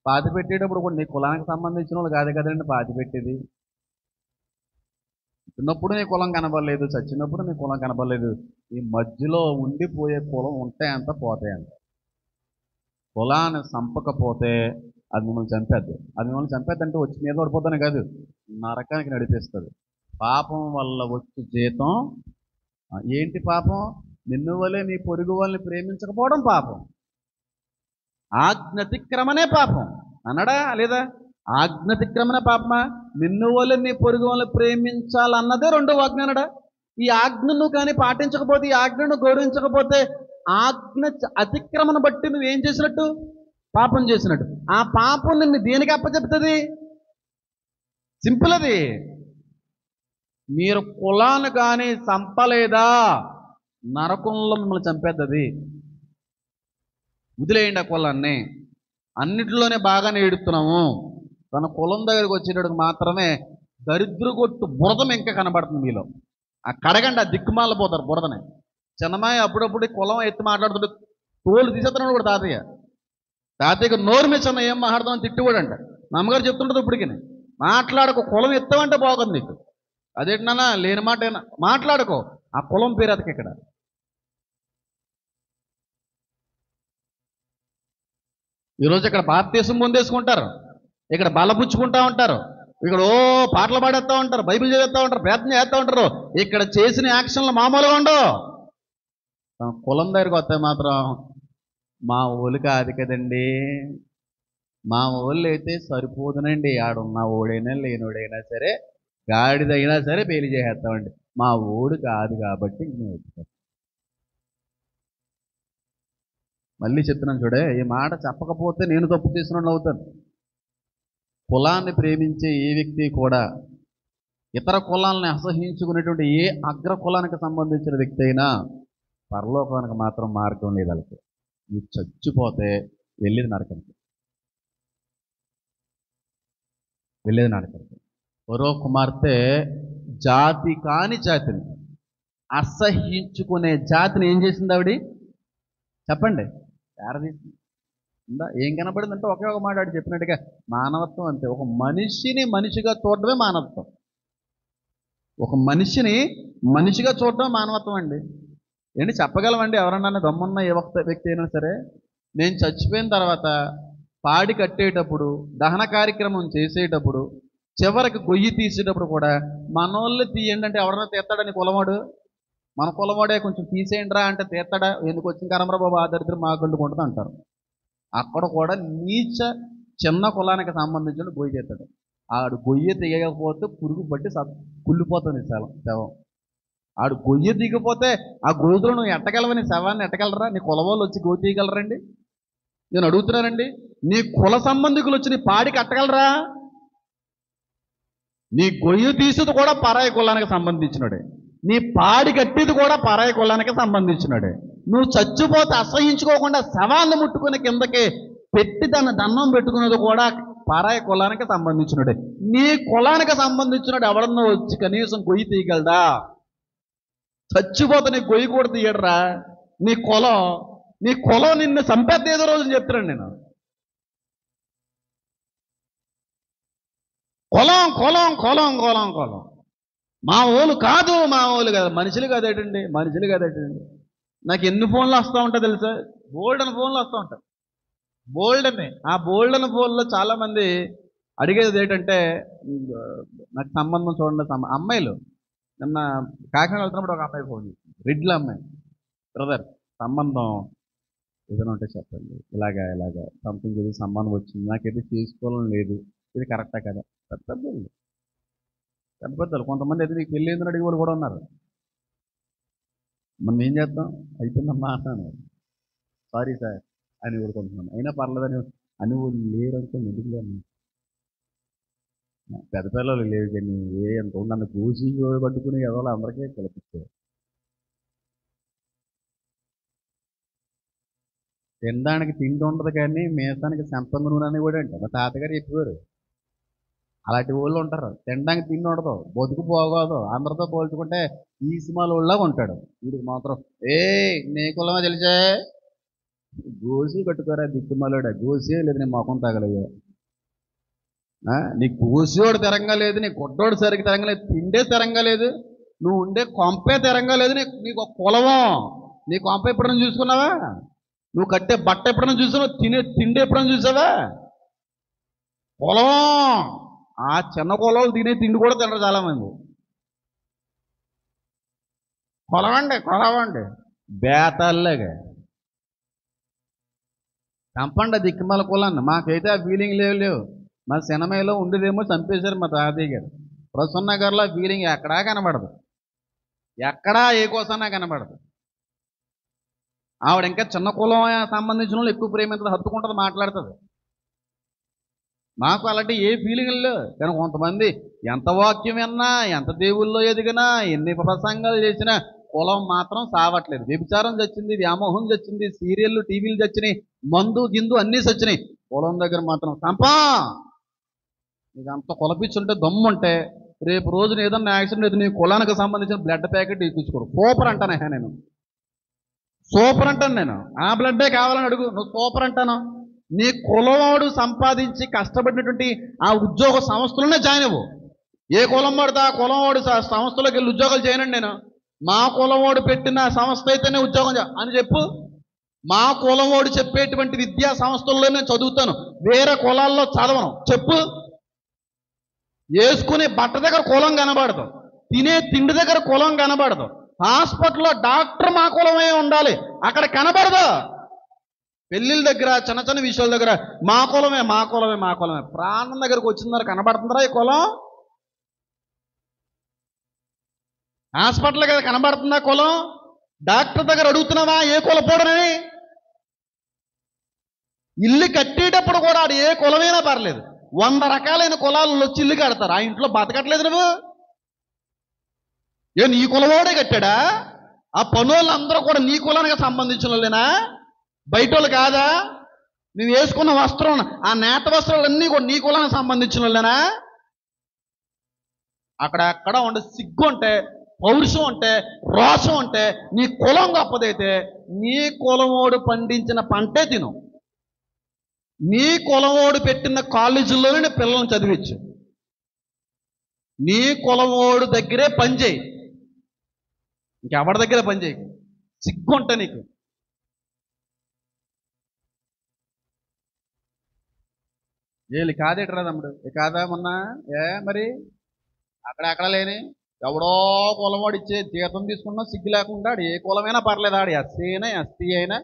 పాతి పెట్టేటప్పుడు కూడా నీ కులానికి సంబంధించిన వాళ్ళు కాదు కదండి పాతి పెట్టేది. చిన్నప్పుడు నీ కులం కనబడలేదు, చచ్చినప్పుడు నీ కులం కనబడలేదు. ఈ మధ్యలో ఉండిపోయే కులం ఉంటాయంత పోతాయంత. కులాన్ని చంపకపోతే అది మిమ్మల్ని చంపేద్దు. అది మిమ్మల్ని చంపేద్దంటే వచ్చి మీద పడిపోతానే కాదు, నరకానికి నడిపిస్తుంది. పాపం వల్ల వచ్చే జీతం ఏంటి? పాపం నిన్ను వలె నీ పొరుగు వాళ్ళని ప్రేమించకపోవడం పాపం. ఆజ్ఞతిక్రమనే పాపం అన్నాడా లేదా? ఆజ్ఞతిక్రమణ పాపమా? నిన్ను వల్ల నీ పొరుగు వాళ్ళని ప్రేమించాలన్నదే రెండో ఆజ్ఞ అన్నాడా? ఈ ఆజ్ఞను కానీ పాటించకపోతే, ఈ ఆజ్ఞను గౌరవించకపోతే ఆజ్ఞ అతిక్రమణ బట్టి నువ్వేం చేసినట్టు? పాపం చేసినట్టు. ఆ పాపం నిన్ను దేనికి అప్పచెప్తుంది? సింపుల్ అది. మీరు కులాన్ని కానీ చంపలేదా నరకంలో మిమ్మల్ని చంపేద్దది. వదిలేయండి ఆ కులాన్ని. అన్నిటిలోనే బాగానే ఏడుస్తున్నాము, తన కులం దగ్గరికి వచ్చేటప్పుడు మాత్రమే దరిద్రగొట్టు బురదం ఇంకా కనబడుతుంది మీలో. ఆ కడగండి, ఆ దిక్కుమాల పోతారు బురదని. చిన్నమాయ అప్పుడప్పుడు కులం ఎత్తి మాట్లాడుతుంటే తోలు తీసేస్తున్నాడు కూడా తాతయ్య. తాతయ్యకి నోరు మీద చిన్న ఏం మాట్లాడుతామని తిట్టుకోడంట. మా అమ్మగారు చెప్తుంటుంది ఇప్పటికి, మాట్లాడకు, కులం ఎత్తావంటే బాగుంది నీకు. అదేంటన్నా లేని మాట మాట్లాడుకో, ఆ కులం పేరు అతకి. ఇక్కడ ఈరోజు ఇక్కడ బాప్తీసం పొందేసుకుంటారు, ఇక్కడ బలపుచ్చుకుంటా ఉంటారు, ఇక్కడ ఓ పాటలు పాడేస్తూ ఉంటారు, బైబిల్ చదివేస్తూ ఉంటారు, ప్రార్థన చేస్తూ ఉంటారు. ఇక్కడ చేసిన యాక్షన్లు మామూలుగా ఉండవు. కులం దగ్గరికి వస్తే మాత్రం మా ఊళ్ళు కాదు కదండి, మా ఊళ్ళు అయితే సరిపోదునండి, ఆడున్న ఓడైనా లేనోడైనా సరే, గాడిదైనా సరే పెళ్లి చేసేస్తామండి, మా ఊడు కాదు కాబట్టి మేము వచ్చాం. మళ్ళీ చెప్తున్నాను చూడే, ఈ మాట చెప్పకపోతే నేను తప్పు చేసిన అవుతాను. కులాన్ని ప్రేమించే ఏ వ్యక్తి కూడా ఇతర కులాలని అసహించుకునేటువంటి ఏ అగ్ర కులానికి సంబంధించిన వ్యక్తి అయినా పరలోకానికి మాత్రం మార్గం లేదు. వాళ్ళకి నువ్వు చచ్చిపోతే వెళ్ళేది నరకానికి, వెళ్ళేది నరకానికి. మరో కుమార్తె జాతి కాని జాతిని, అసహించుకునే జాతిని ఏం చేసింది ఆవిడ? చెప్పండి, తీసింది. ఏం కనబడిందంటే ఒకే ఒక మాట ఆడు చెప్పినట్టుగా మానవత్వం అంతే. ఒక మనిషిని మనిషిగా చూడడమే మానవత్వం. ఒక మనిషిని మనిషిగా చూడడం మానవత్వం అండి. ఏంటి చెప్పగలమండి? ఎవరన్నా దమ్మున్న ఏ ఒక్క వ్యక్తి అయినా సరే, నేను చచ్చిపోయిన తర్వాత పాడి కట్టేటప్పుడు, దహన కార్యక్రమం చేసేటప్పుడు, చివరికి గొయ్యి తీసేటప్పుడు కూడా మనోళ్ళు తీయండి అంటే ఎవరన్నా తీస్తాడని కులవాడు? మన కులవాడే కొంచెం తీసేయండి రా అంటే తీస్తాడా? ఎందుకు వచ్చిన కరమరా బాబు ఆ దరిద్రం మా గండుకుంటుంది అంటారు. అక్కడ కూడా నీచ చిన్న కులానికి సంబంధించిన గొయ్యి తీస్తాడు. ఆడు గొయ్యి తీయకపోతే పురుగు పట్టి కుళ్ళిపోతుంది శవం. ఆడు గొయ్యి దిగిపోతే ఆ గొయ్యిలో నువ్వు ఎట్టగలవని శవాన్ని ఎట్టగలరా? నీ కులవాళ్ళు వచ్చి గొయ్యి తీయగలరండి? నేను అడుగుతున్నానండి. నీ కుల సంబంధికులు వచ్చి నీ పాడికి అట్టగలరా? నీ గొయ్యి తీసేది కూడా పరాయి కులానికి సంబంధించినడే, నీ పాడి కట్టేది కూడా పరాయి కులానికి సంబంధించినడే. నువ్వు చచ్చిపోతే అసహించుకోకుండా శవాన్ని ముట్టుకుని కిందకి పెట్టి దాన్ని దండం పెట్టుకునేది కూడా పరాయి కులానికి సంబంధించినడే. నీ కులానికి సంబంధించినడు ఎవడన్నా వచ్చి కనీసం గొయ్యి తీయగలడా? చచ్చిపోతే నీ గొయ్యి కూడా తీయడరా. నీ కులం నిన్ను చంపేద్ద ఏదో రోజు చెప్తున్నాను నేను. కులం కులం కులం కులం కులం మా ఊళ్ళు కాదు, మా ఊళ్ళు కాదు, మనుషులు కాదేటండి, మనుషులు కాదేటండి. నాకు ఎన్ని ఫోన్లు వస్తూ ఉంటాయి తెలుసా? బోల్డెన్ ఫోన్లు వస్తూ ఉంటాయి, బోల్డెన్. ఆ బోల్డెన్ ఫోన్లో చాలామంది అడిగేది ఏంటంటే, నాకు సంబంధం చూడండి. అమ్మాయిలు నిన్న కాకినాడ వెళ్తున్నప్పుడు ఒక అమ్మాయి ఫోన్ చేసింది, రెడ్ల అమ్మాయి. బ్రదర్ సంబంధం ఏదైనా ఉంటే చెప్పండి, ఇలాగా సంథింగ్ ఏదో సంబంధం వచ్చింది, నాకైతే చేసుకోవాలని లేదు, ఇది కరెక్టా కదా? పెద్ద పెద్ద పెద్దలు కొంతమంది అయితే నీకు పెళ్ళి ఏందని అడిగే వాళ్ళు కూడా ఉన్నారు. మనం ఏం చేద్దాం, అయిపోయిందమ్మా అన్నాను, సారీ సార్ అని ఊరుకుంటున్నాను, అయినా పర్లేదని అని వాళ్ళు లేరు అనుకోండి, ఎందుకు లేరు, పెద్ద పిల్లలు లేవు కానీ ఎంత నన్ను కూసి పట్టుకుని ఎవరో అందరికీ కల్పిస్తారు. తినడానికి తిండి ఉండదు కానీ మేసానికి సంపంగ నూనె అని కూడా అంట మా తాతగారు చెప్పేవారు. అలాంటి వాళ్ళు ఉంటారు, తినడానికి తిండి ఉండదు, బతుకు పోగోదు, అందరితో పోల్చుకుంటే ఈ సినిమాల వాళ్ళగా ఉంటాడు. వీడికి మాత్రం నీ కులమా తెలిసే, గోసి కట్టుకోరా దిక్కుమాలోడా, గోసే లేదు నీ మొఖం తగలయ్యా, నీ గోసివాడు తెరంగా లేదు, నీ గుడ్డోడు సరిగ్గా తెరంగా లేదు, తిండే తెరంగా లేదు, నువ్వు ఉండే కొంపే తెరంగా లేదు, నీకు ఒక కులమో, నీ కొంప ఎప్పుడైనా చూసుకున్నావా, నువ్వు కట్టే బట్ట ఎప్పుడైనా చూసావా, తినే తిండి ఎప్పుడైనా చూసావా, కులం, ఆ చిన్న కులాలు తినే తిండి కూడా తినరు చాలామంది. కొలవండి బేతాల్లాగా చంపండి దిక్కుమాల కులాన్ని. మాకైతే ఆ ఫీలింగ్ లేవు. మా సినిమాలో ఉండేదేమో చంపేశారు మా తాతయ్య గారు. ప్రసన్న గారిలో ఫీలింగ్ ఎక్కడా కనబడదు, ఎక్కడా ఏ కోసన్నా కనబడదు. ఆవిడ ఇంకా చిన్న కులం సంబంధించిన వాళ్ళు ఎక్కువ ప్రేమించదు, హత్తుకుంటుంది, మాట్లాడుతుంది. మాకు అలాంటి ఏ ఫీలింగ్ లేవు. కానీ కొంతమంది ఎంత వాక్యం విన్నా, ఎంత దేవుల్లో ఎదిగినా, ఎన్ని ప్రసంగాలు చేసినా కులం మాత్రం సావట్లేదు. వ్యభిచారం చచ్చింది, వ్యామోహం చచ్చింది, సీరియళ్ళు టీవీలు చచ్చినాయి, మందు గిందు అన్నీ చచ్చినాయి. కులం దగ్గర మాత్రం సంపా, నీకు అంత కులపిచ్చుంటే దమ్ముంటే రేపు రోజున ఏదన్నా యాక్సిడెంట్ అయితే నీ కులానికి సంబంధించిన బ్లడ్ ప్యాకెట్ ఇప్పించుకోరు. సూపర్ అంటానే నేను, సూపర్ అంటాను నేను, ఆ బ్లడ్డే కావాలని అడుగు, నువ్వు సూపర్ అంటాను. నీ కులవాడు సంపాదించి కష్టపడినటువంటి ఆ ఉద్యోగ సంస్థలోనే జాయిన్ అవ్వు. ఏ కులం పడితే ఆ కులంవాడు సంస్థలోకి వెళ్ళి ఉద్యోగాలు చేయనండి నేను. మా కులంవాడు పెట్టిన సంస్థ అయితేనే ఉద్యోగం అని చెప్పు. మా కులంవాడు చెప్పేటువంటి విద్యా సంస్థల్లో నేను చదువుతాను, వేరే కులాల్లో చదవను చెప్పు. వేసుకునే బట్ట దగ్గర కులం కనబడదు, తినే తిండి దగ్గర కులం కనబడదు, హాస్పిటల్లో డాక్టర్ మా కులమే ఉండాలి అక్కడ కనబడదు. పెళ్ళిళ్ళ దగ్గర చిన్న చిన్న విషయాల దగ్గర మా కులమే మా కులమే మా కులమే, ప్రాణం దగ్గరకు వచ్చిందని కనబడుతుందా ఈ కులం? హాస్పిటల్ కదా కనబడుతుందా కులం? డాక్టర్ దగ్గర అడుగుతున్నావా ఏ కులపోడని? ఇల్లు కట్టేటప్పుడు కూడా ఆడు ఏ కులమైనా పర్లేదు, 100 రకాలైన కులాలు వచ్చి ఇల్లు కడతారు, ఆ ఇంట్లో బతకట్లేదు నువ్వు. నీ కులవాడే కట్టాడా? ఆ పనులందరూ కూడా నీ కులానికి సంబంధించిన వాళ్ళేనా, బయట వాళ్ళు కాదా? నువ్వు వేసుకున్న వస్త్రం, ఆ నేత వస్త్రాలన్నీ కూడా నీ కులానికి సంబంధించిన వాళ్ళేనా? అక్కడక్కడ ఉండే సిగ్గు అంటే, పౌరుషం అంటే, రోషం అంటే, నీ కులం గొప్పదైతే నీ కులమోడు పండించిన పంటే తిను, నీ కులమోడు పెట్టిన కాలేజీల్లోనే పిల్లల్ని చదివించు, నీ కులమోడు దగ్గరే పని చేయి, ఇంకెవరి దగ్గర పని చేయి. సిగ్గు అంటే నీకు. వీళ్ళు కాదేటరా తమ్ముడు, కాదా మొన్న మరి అక్కడ లేని ఎవడో కులవాడు ఇచ్చే జీతం తీసుకున్నా సిగ్గు లేకుండా ఆడు ఏ కులమైనా పర్లేదు, ఆడు ఎస్సీ అయినా ఎస్టీ అయినా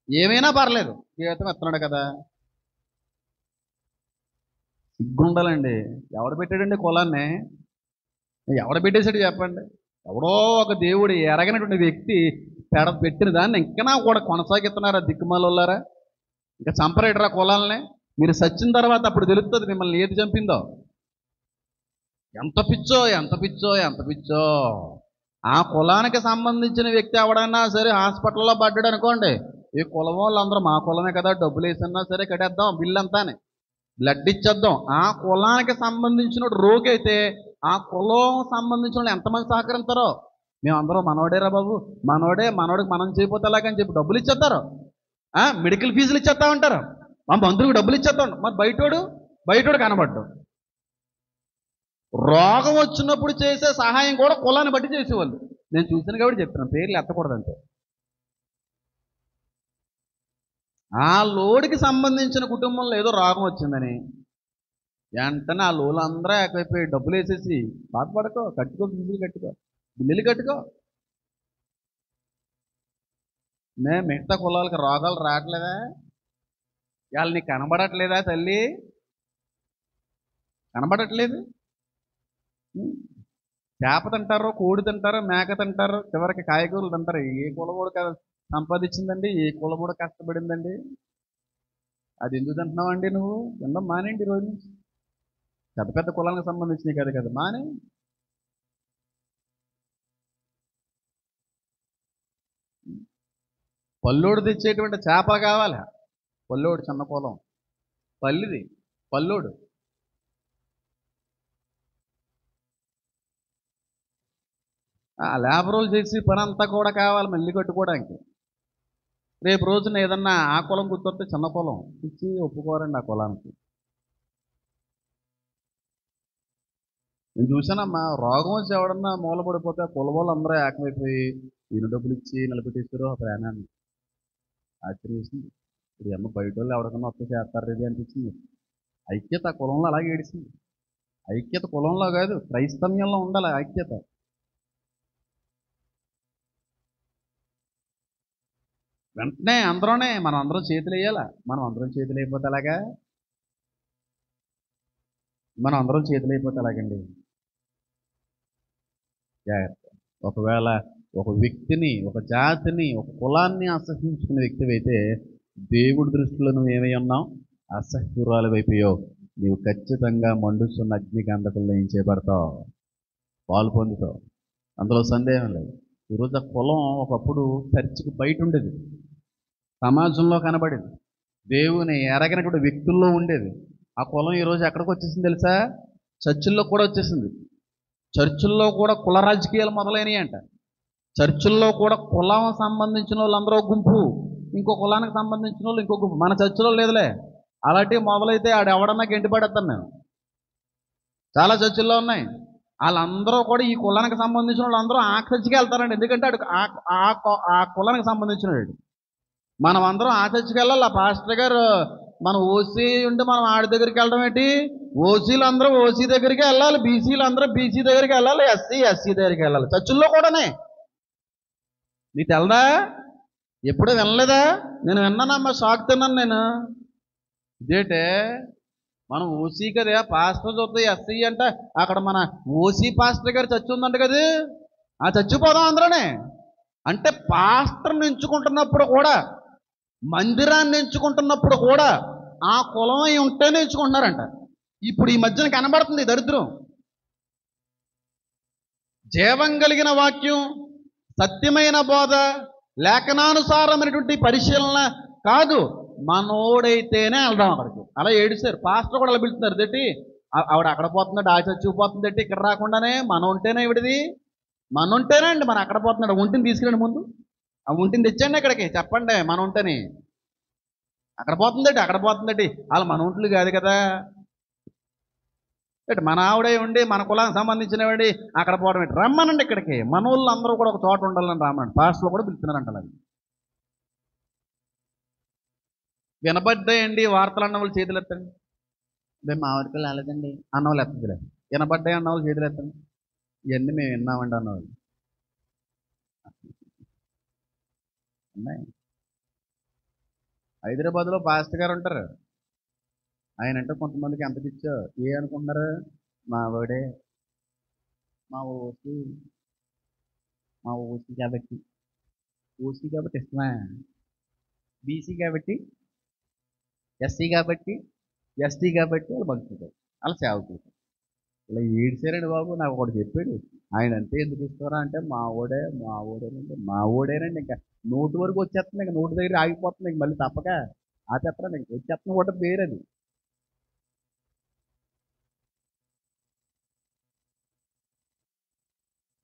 ఏమైనా పర్లేదు, జీతం ఇస్తున్నాడు కదా. సిగ్గు ఉండాలండి. ఎవడు పెట్టాడండి కులాన్ని? ఎవడు పెట్టేశాడు చెప్పండి? ఎవడో ఒక దేవుడు ఎరగనటువంటి వ్యక్తి పెట్టిన దాన్ని ఇంకా కూడా కొనసాగిస్తున్నారా దిక్కుమాలన్నారా? ఇంకా చంపరేటరా కులాలని? మీరు సచ్చిన తర్వాత అప్పుడు తెలుస్తుంది మిమ్మల్ని ఏది చంపిందో. ఎంత పిచ్చో ఎంత పిచ్చో ఎంత పిచ్చో. ఆ కులానికి సంబంధించిన వ్యక్తి ఎవడన్నా సరే హాస్పిటల్లో పడ్డాడు అనుకోండి, ఈ కులం వాళ్ళందరూ మా కులమే కదా, డబ్బులు వేసినా సరే కట్టేద్దాం బిల్లు అంతానే, బ్లడ్ ఇచ్చేద్దాం. ఆ కులానికి సంబంధించిన రోగి అయితే ఆ కులం సంబంధించిన వాళ్ళు ఎంతమంది సహకరిస్తారో, మేమందరం మనోడేరా బాబు, మనోడికి మనం చేయకపోతే ఎలాగని చెప్పి డబ్బులు ఇచ్చేస్తారు, మెడికల్ ఫీజులు ఇచ్చేస్తా ఉంటారు, మా బంధువులకు డబ్బులు ఇచ్చేస్తాం. మరి బయటోడు కనబడ్డాం. రోగం వచ్చినప్పుడు చేసే సహాయం కూడా కులాన్ని బట్టి చేసేవాళ్ళు. నేను చూసాను కాబట్టి చెప్తున్నాను, పేర్లు ఎత్తకూడదంటే. ఆ లోడికి సంబంధించిన కుటుంబంలో ఏదో రోగం వచ్చిందని వెంటనే ఆ లోలందరూ ఏకైపోయి డబ్బులు వేసేసి బాధపడకో, కట్టుకో, ఫీజులు కట్టుకో, బిల్లులు కట్టుకో. మిగతా కులాలకు రోగాలు రావట్లేదా? వాళ్ళు నీకు కనబడట్లేదా తల్లి? కనబడట్లేదు. చేప తింటారు, కోడి తింటారు, మేక తింటారు, చివరికి కాయగూరలు తింటారు. ఏ కులబోడు సంపాదించిందండి? ఏ కులబోడు కష్టపడిందండి? అది ఎందుకు తింటున్నావండి నువ్వు? తినడం మానేండి ఈ రోజు నుంచి. పెద్ద పెద్ద కులానికి సంబంధించినవి కాదు కదా, మానే. పల్లోడు తెచ్చేటువంటి చేపలు కావాలి. పల్లోడు చిన్న కులం, పల్లిది పల్లోడు. లేబరోలు చేసి పని అంతా కూడా కావాలి మళ్ళీ కట్టుకోవడానికి. రేపు రోజున ఏదన్నా ఆ కులం గుర్తొస్తే చిన్న కులం ఇచ్చి ఒప్పుకోరండి ఆ కులానికి. నేను చూశానమ్మా, రోగం వచ్చి ఎవడన్నా మూలపడిపోతే ఆ కుల వాళ్ళు అందరూ ఏకమైపోయి ఈయన డబ్బులు ఇచ్చి నిలబెట్టేస్తారు ఆ ప్రయాణాన్ని. ఆశ్చర్యేసింది. ఇప్పుడు అమ్మ బయట వాళ్ళు ఎవరికన్నా వస్తే చేస్తారు ఇది అనిపించింది. ఐక్యత ఆ కులంలో అలాగే ఏడిసింది. ఐక్యత కులంలో కాదు, క్రైస్తవ్యంలో ఉండాలి ఐక్యత. వెంటనే అందరూనే మనం అందరం చేతులు వేయాలా. మనం అందరం చేతులు అయిపోతే అలాగా? మనం అందరం చేతులు అయిపోతే అలాగండి? జాగ్రత్త. ఒకవేళ ఒక వ్యక్తిని, ఒక జాతిని, ఒక కులాన్ని అసహించుకునే వ్యక్తి అయితే దేవుడి దృష్టిలో నువ్వు ఏమై ఉన్నావు? అసహ్యురాలు అయిపోయావు. నీవు ఖచ్చితంగా మండుస్తున్న అగ్నిగంధకుల్లో ఏం చేయబడతావు? పాలు పొందుతావు. అందులో సందేహం లేదు. ఈరోజు ఆ కులం ఒకప్పుడు చర్చికి బయట ఉండేది, సమాజంలో కనబడేది, దేవుని ఎరగనటువంటి వ్యక్తుల్లో ఉండేది. ఆ కులం ఈరోజు ఎక్కడికి వచ్చేసింది తెలుసా? చర్చిల్లో కూడా వచ్చేసింది. చర్చిల్లో కూడా కుల రాజకీయాలు మొదలైనవి అంట. చర్చిల్లో కూడా కులం సంబంధించిన వాళ్ళందరూ ఒక గుంపు, ఇంకో కులానికి సంబంధించిన వాళ్ళు ఇంకో గుంపు. మన చర్చిలో లేదులే, అలాంటివి మొదలైతే ఆడు ఎవడన్నా గెంటి పడేస్తాను నేను. చాలా చర్చిల్లో ఉన్నాయి. వాళ్ళందరూ కూడా ఈ కులానికి సంబంధించిన వాళ్ళు అందరూ ఆ చర్చికి వెళ్తారండి. ఎందుకంటే ఆడు ఆ కులానికి సంబంధించిన వాడు. మనం అందరం ఆ చర్చికి వెళ్ళాలి. ఆ పాస్టర్ గారు మనం ఓసీ ఉంటే మనం ఆడి దగ్గరికి వెళ్ళడం ఏంటి? ఓసీలు అందరూ ఓసీ దగ్గరికి వెళ్ళాలి, బీసీలు అందరూ బీసీ దగ్గరికి వెళ్ళాలి, ఎస్సీ దగ్గరికి వెళ్ళాలి. చర్చిల్లో కూడానే. నీకు తెలదా? ఎప్పుడూ వినలేదా? నేను విన్నానమ్మా, షాక్ తిన్నాను నేను. ఇదేంటే మనం ఓసీ కదే, పాస్టర్ చూస్తే ఎస్సీ అంటే అక్కడ మన ఓసీ పాస్టర్ గారు చర్చి ఉందంట కదా, ఆ చచ్చిపోదాం అందరూనే. అంటే పాస్టర్ని ఎంచుకుంటున్నప్పుడు కూడా, మందిరాన్ని ఎంచుకుంటున్నప్పుడు కూడా ఆ కులం అయి ఉంటేనే ఎంచుకుంటున్నారంట. ఇప్పుడు ఈ మధ్యన కనబడుతుంది దరిద్రం. జీవం కలిగిన వాక్యం, సత్యమైన బోధ, లేఖనానుసారమైనటువంటి పరిశీలన కాదు, మనోడైతేనే వెళ్దాం అక్కడికి. అలా ఏడిశారు. పాస్టర్ కూడా అలా పిలుస్తున్నారు. దట్టి ఆవిడ అక్కడ పోతున్నాడు, ఆ చచ్చిపోతుందట్టి, ఇక్కడ రాకుండానే మన ఉంటేనే ఇవిడిది, మన ఉంటేనే అండి. మన అక్కడ పోతున్నాడు, ఒంటిని తీసుకురండి ముందు, ఆ ఒంటిని తెచ్చండి ఇక్కడికి, చెప్పండి మన ఉంటని. అక్కడ పోతుందటి, అక్కడ పోతుందటి, వాళ్ళు మన ఒంట్లు కాదు కదా. మన ఆవిడే ఉండి మన కులానికి సంబంధించిన వాడి అక్కడ పోవడం ఏంటి? రమ్మనండి ఇక్కడికి. మన వాళ్ళు అందరూ కూడా ఒక చోట ఉండాలని రమ్మనండి. పాస్టర్లు కూడా పిలుస్తున్నారంట. అది వినబడ్డాయండి వార్తలు అన్న వాళ్ళు చేతులు ఎత్తండి. మేము మా ఊరికి రాలేదండి అన్నవాళ్ళు ఎత్తదులే. వినబడ్డాయి అన్నవాళ్ళు చేతులు ఎత్తండి. ఇవన్నీ మేము విన్నామండి అన్నవాళ్ళు ఉన్నాయి. హైదరాబాద్లో పాస్టర్ గారు ఉంటారు. ఆయన అంటే కొంతమందికి ఎంత పిచ్చో ఏ అనుకుంటున్నారు? మా వాడే, మా ఓసి, మా ఓసి కాబట్టి, ఓసి కాబట్టి ఇష్టమా, బీసీ కాబట్టి, ఎస్సీ కాబట్టి, ఎస్టీ కాబట్టి వాళ్ళు భక్తులు, అలా సేవకులు. ఇలా ఏడిచారండి బాబు. నాకు ఒకటి చెప్పాడు, ఆయన అంటే ఎందుకు ఇస్తారా అంటే మా ఓడేనండి, మా ఓడేనండి. ఇంకా నోటి వరకు వచ్చేస్తుంది, ఇంకా నోటి దగ్గర ఆగిపోతుంది, ఇంక మళ్ళీ తప్పక ఆ చెప్పరా ఇంక వచ్చేస్తున్న కూడా పేరు అది.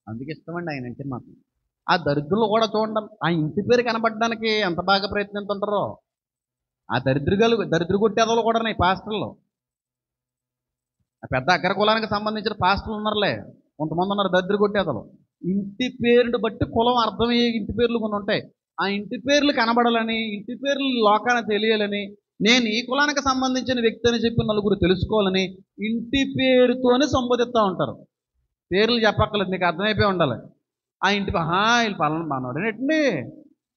అందుకే ఇష్టమండి ఆయన అంటే మాకు. ఆ దరిద్రులు కూడా చూడండి, ఆ ఇంటి పేరు కనబడడానికి ఎంత బాగా ప్రయత్నిస్తుంటారో. ఆ దరిద్ర కొట్టేదలు కూడా ఉన్నాయి పాస్టర్లు. ఆ పెద్ద అగ్ర కులానికి సంబంధించిన పాస్టర్లు ఉన్నారులే, కొంతమంది ఉన్నారు దరిద్ర కొట్టేదలు. ఇంటి పేరుని బట్టి కులం అర్థమయ్యే ఇంటి పేర్లు కొన్ని ఉంటాయి. ఆ ఇంటి పేర్లు కనబడాలని, ఇంటి పేర్లు లోకానికి తెలియాలని, నేను ఈ కులానికి సంబంధించిన వ్యక్తి అని చెప్పి నలుగురు తెలుసుకోవాలని ఇంటి పేరుతోనే సంబోధిస్తూ ఉంటారు. పేర్లు చెప్పక్కర్లేదు, నీకు అర్థమైపోయి ఉండాలి. ఆ ఇంటి వీళ్ళు పలానా మనోడేనట్టండి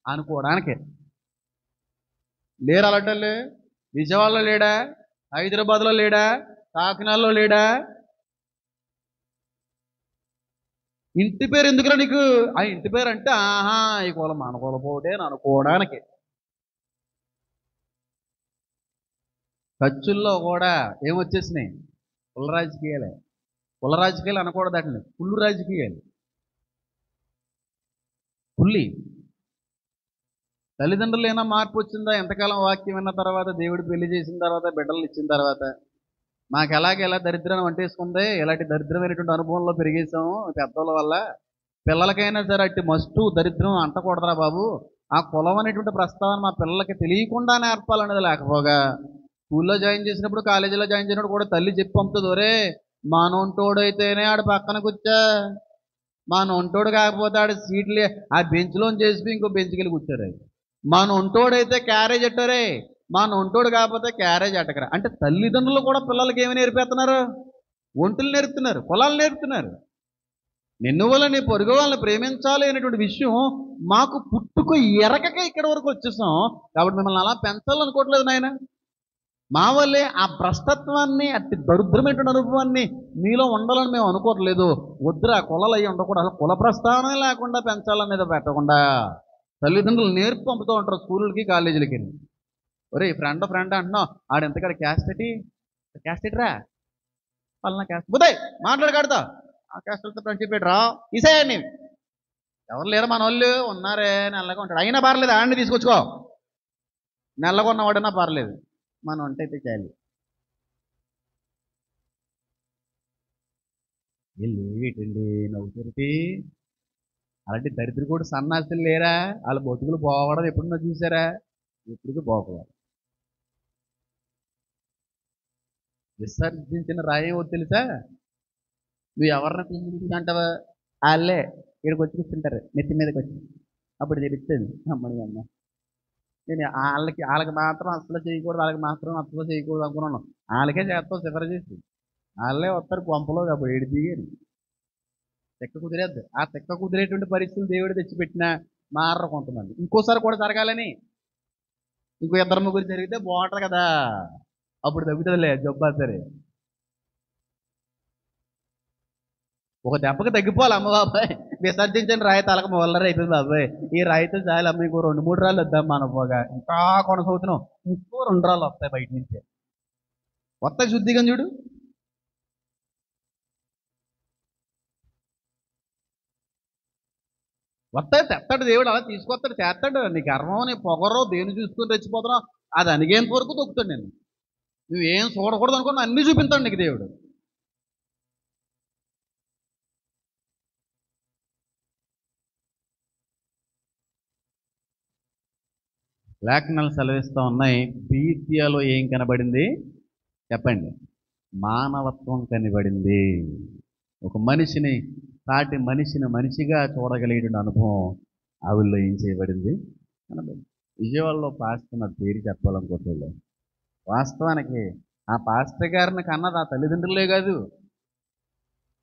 అనుకోవడానికి. లేరు అలాంటి. విజయవాడలో లేడా? హైదరాబాద్లో లేడా? కాకినాడలో లేడా? ఇంటి పేరు ఎందుకురా నీకు? ఆ ఇంటి పేరు అంటే ఆహా ఈ కులం మన కులపోటే అని అనుకోవడానికి. ఖర్చుల్లో కూడా ఏమొచ్చేసినాయి? కుల రాజకీయాలే. కుల రాజకీయాలు అనకూడదండి, కుళ్ళు రాజకీయాలు. కుళ్ళి తల్లిదండ్రులు ఏమైనా మార్పు వచ్చిందా? ఎంతకాలం వాక్యం విన్న తర్వాత, దేవుడు పెళ్లి చేసిన తర్వాత, బిడ్డలు ఇచ్చిన తర్వాత? మాకు ఎలా దరిద్రం అంటేసుకుంది, ఇలాంటి దరిద్రమైనటువంటి అనుభవంలో పెరిగేసాము పెద్దల వల్ల. పిల్లలకైనా సరే అట్టి మస్తు దరిద్రం అంటకూడదురా బాబు. ఆ కులం అనేటువంటి ప్రస్తావన మా పిల్లలకి తెలియకుండా నేర్పాలనేది లేకపోగా, స్కూల్లో జాయిన్ చేసినప్పుడు, కాలేజీలో జాయిన్ చేసినప్పుడు కూడా తల్లి చెప్పి పంపుతుంది, ఒరే మా నొంటోడైతేనే ఆడు పక్కన కూర్చో, మా నొంటోడు కాకపోతే ఆడు సీట్లు ఆ బెంచ్లోని చేసి ఇంకో బెంచ్కి వెళ్ళి కూర్చోరు. మా నొంటోడైతే క్యారేజ్ ఎట్టరే, మా నొంటోడు కాకపోతే క్యారేజ్ అట్టకరా. అంటే తల్లిదండ్రులు కూడా పిల్లలకి ఏమి నేర్పేస్తున్నారు? ఒంటులు నేర్పుతున్నారు, కులాలు నేర్పుతున్నారు. నిన్ను వల్ల నీ పొరుగు వాళ్ళని ప్రేమించాలి అనేటువంటి విషయం మాకు పుట్టుకు ఎరకక ఇక్కడి వరకు వచ్చేసాం. కాబట్టి మిమ్మల్ని అలా పెంచాలనుకోవట్లేదు నాయన. మా వల్లే ఆ భ్రష్టత్వాన్ని, అట్టి దరిద్రమైనటువంటి అనుభవాన్ని మీలో ఉండాలని మేము అనుకోవట్లేదు. వద్దురా కులాలు అయ్యి ఉండకూడదు, అసలు కుల ప్రస్తావన లేకుండా పెంచాలనేది పెట్టకుండా తల్లిదండ్రులు నేర్పు పంపుతూ ఉంటారు స్కూళ్ళకి, కాలేజీలకి. ఒరే ఫ్రెండ్ అంటున్నావు, ఆడు ఎంతకాడ క్యాస్ట్ రా పలానా క్యాస్ట్ బుదే మాట్లాడకాడుతా ఆ క్యాస్ట్లతో ఫ్రెండ్షిప్ రా ఈసారి. ఎవరు లేరు మన వాళ్ళు ఉన్నారే, నెల్లగా ఉంటాడు అయినా పర్లేదు, ఆడిని తీసుకొచ్చుకో, నెల్లగా ఉన్నవాడైనా పర్లేదు, మనం వంట అయితే చేయాలి. వీళ్ళేటండి నవ్వుతరిపి అలాంటి దరిద్ర కూడా సన్నాసులు లేరా? వాళ్ళ బతుకులు పోవడం ఎప్పుడున్నా చూసారా? ఎప్పటికీ పోకూడదు. విసర్జించిన రాయేమో తెలుసా? నువ్వు ఎవరిని అంటావా? వాళ్ళే ఇక్కడికి వచ్చి కూర్చుంటారు నెత్తి మీదకి వచ్చి, అప్పుడు తెలుస్తుంది అమ్మని అమ్మ. నేను వాళ్ళకి మాత్రం అసలు చేయకూడదు, వాళ్ళకి మాత్రం అసలు చేయకూడదు అనుకున్నాను. వాళ్ళకే చేస్తావు సిఫర్ చేసి, వాళ్ళే వస్తారు పంపలో. అప్పుడు ఏడు దిగారు తెక్క కుదిరేద్దు. ఆ తెక్క కుదిరేటువంటి పరిస్థితులు దేవుడు తెచ్చిపెట్టినా మారరు కొంతమంది. ఇంకోసారి కూడా జరగాలని, ఇంకో 2-3 జరిగితే బాగుంటుంది కదా, అప్పుడు తగ్గుతుందిలే జబ్బా. సరే ఒక దెబ్బకి తగ్గిపోవాలి. అమ్మ బాబాయ్ విసర్జించండి రాయి తలక మొదలర అయిపోయింది బాబాయ్, ఈ రాయితో చాలు అమ్మ, ఇంకో 2-3 రాళ్ళు వద్దాం మనం పోగా, ఇంకా కొనసాగుతున్నాం, ఇంకో 2 రాళ్ళు వస్తాయి బయట నుంచే వస్తాయి శుద్ధిగా చూడు. వస్తాయి, తెస్తాడు దేవుడు, అలా తీసుకొస్తాడు, చేస్తాడు. నీ గర్వం, నీ పొగరో దేని చూసుకుని రెచ్చిపోతున్నావు, అది అనిగేంత వరకు తొక్కుతాడు. నేను నువ్వేం చూడకూడదు అనుకున్నా అన్నీ చూపించాడు నీకు దేవుడు. లేఖనాలు సెలవిస్తూ ఉన్నాయి, బీత్యాలో ఏం కనబడింది చెప్పండి? మానవత్వం కనబడింది. ఒక మనిషిని, సాటి మనిషిని మనిషిగా చూడగలిగే అనుభవం ఆవిల్లో ఏం చేయబడింది కనబడింది. విజయవాడలో పాస్టర్ నా పేరు చెప్పాలనుకోవట్లేదు. వాస్తవానికి ఆ పాస్టర్ గారిని కన్నది ఆ తల్లిదండ్రులే కాదు.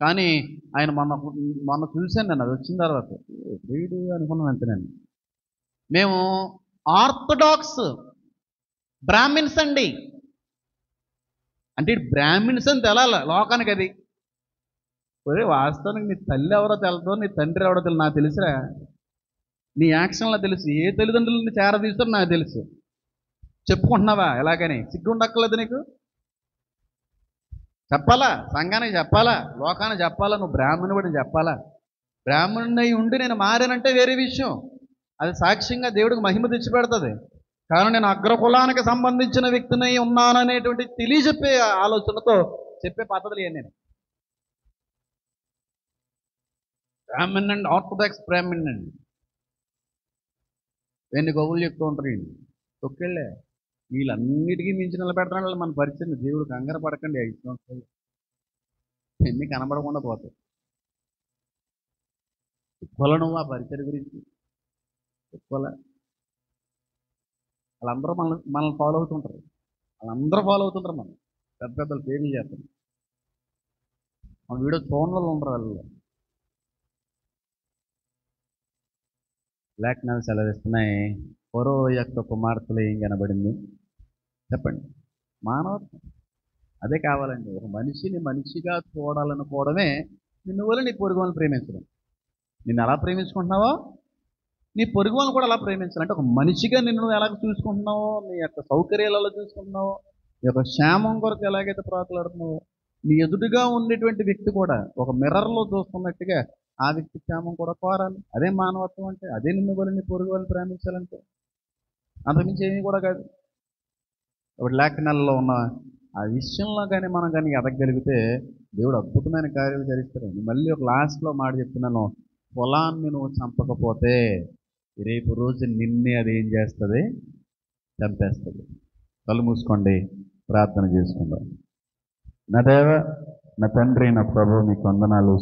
కానీ ఆయన మొన్న చూశాను నేను, అది వచ్చిన తర్వాత వీడు అనుకున్నాను అంతే. మేము ఆర్థడాక్స్ బ్రాహ్మిన్స్ అండి అంటే బ్రాహ్మిన్స్ అని తెలాల లోకానికి. అది వాస్తవానికి నీ తల్లి ఎవరో తెలదో, నీ తండ్రి ఎవరో తెలుసు నాకు తెలుసురా. నీ యాక్షన్లో తెలుసు, ఏ తల్లిదండ్రులని చేరదీస్తారో నాకు తెలుసు. చెప్పుకుంటున్నావా ఎలాగని? సిగ్గు ఉండక్కర్లేదు నీకు? చెప్పాలా, సంఘానికి చెప్పాలా, లోకానికి చెప్పాలా, నువ్వు బ్రాహ్మణుడిని చెప్పాలా. బ్రాహ్మణుని ఉండి నేను మారానంటే వేరే విషయం, అది సాక్ష్యంగా దేవుడికి మహిమ తెచ్చిపెడుతుంది. కానీ నేను అగ్రకులానికి సంబంధించిన వ్యక్తిని ఉన్నాననేటువంటి తెలియజెప్పే ఆలోచనతో చెప్పే పద్ధతులు ఏం? నేను బ్రాహ్మణ్ అండ్ ఆర్థడాక్స్ బ్రాహ్మణ్ అండి, ఎన్ని గొప్పలు చెప్తూ ఉంటారు వీళ్ళు. తొక్కెళ్ళే వీళ్ళన్నిటికీ మించి నిలబెడతాడు మన పరిచయం. దేవుడు కంగారు పడకండి, 5 సంవత్సరాలు ఎన్ని కనబడకుండా పోతాయి. ఎక్కువలను ఆ పరిచయం గురించి ఎక్కువ వాళ్ళందరూ మనల్ని ఫాలో అవుతుంటారు. వాళ్ళందరూ ఫాలో అవుతుంటారు. మనం పెద్ద పెద్దలు పేర్లు చేస్తాం. మన వీడియో చూడడం ఉండరు వాళ్ళు. లేఖనాలు సెలవిస్తున్నాయి, ఫరో యొక్క కుమార్తెలు ఏం కనబడింది చెప్పండి? మానవత్వం. అదే కావాలండి. ఒక మనిషిని మనిషిగా చూడాలనుకోవడమే నిన్ను వల్ల నీ పొరుగుని ప్రేమించడం. నిన్ను ఎలా ప్రేమించుకుంటున్నావో నీ పొరుగు వాళ్ళని కూడా అలా ప్రేమించాలి. అంటే ఒక మనిషిగా నిన్ను నువ్వు ఎలా చూసుకుంటున్నావో, నీ యొక్క సౌకర్యాలు ఎలా చూసుకుంటున్నావో, నీ యొక్క క్షేమం కొరకు ఎలాగైతే ప్రాకులాడుతున్నావో, నీ ఎదుటిగా ఉండేటువంటి వ్యక్తి కూడా ఒక మిర్రర్లో చూస్తున్నట్టుగా ఆ వ్యక్తి క్షేమం కూడా కోరాలి. అదే మానవత్వం అంటే, అదే నిన్ను కూడా నీ పొరుగు వాళ్ళని ప్రేమించాలంటే. అంతకుమించి ఏమీ కూడా కాదు. ఇప్పుడు లేఖనాల్లో ఉన్న ఆ విషయంలో కానీ మనం కానీ ఎదగలిగితే దేవుడు అద్భుతమైన కార్యాలు జరిగిస్తారు. మళ్ళీ ఒక లాస్ట్లో మాట చెప్తున్నాను, పొలాన్ని నువ్వు చంపకపోతే రేపు రోజు నిన్నే అది ఏం చేస్తుంది? చంపేస్తుంది. కళ్ళు మూసుకోండి, ప్రార్థన చేసుకుందాం. నా దేవ, నా తండ్రి, నా ప్రభు, మీకు వందనాలు.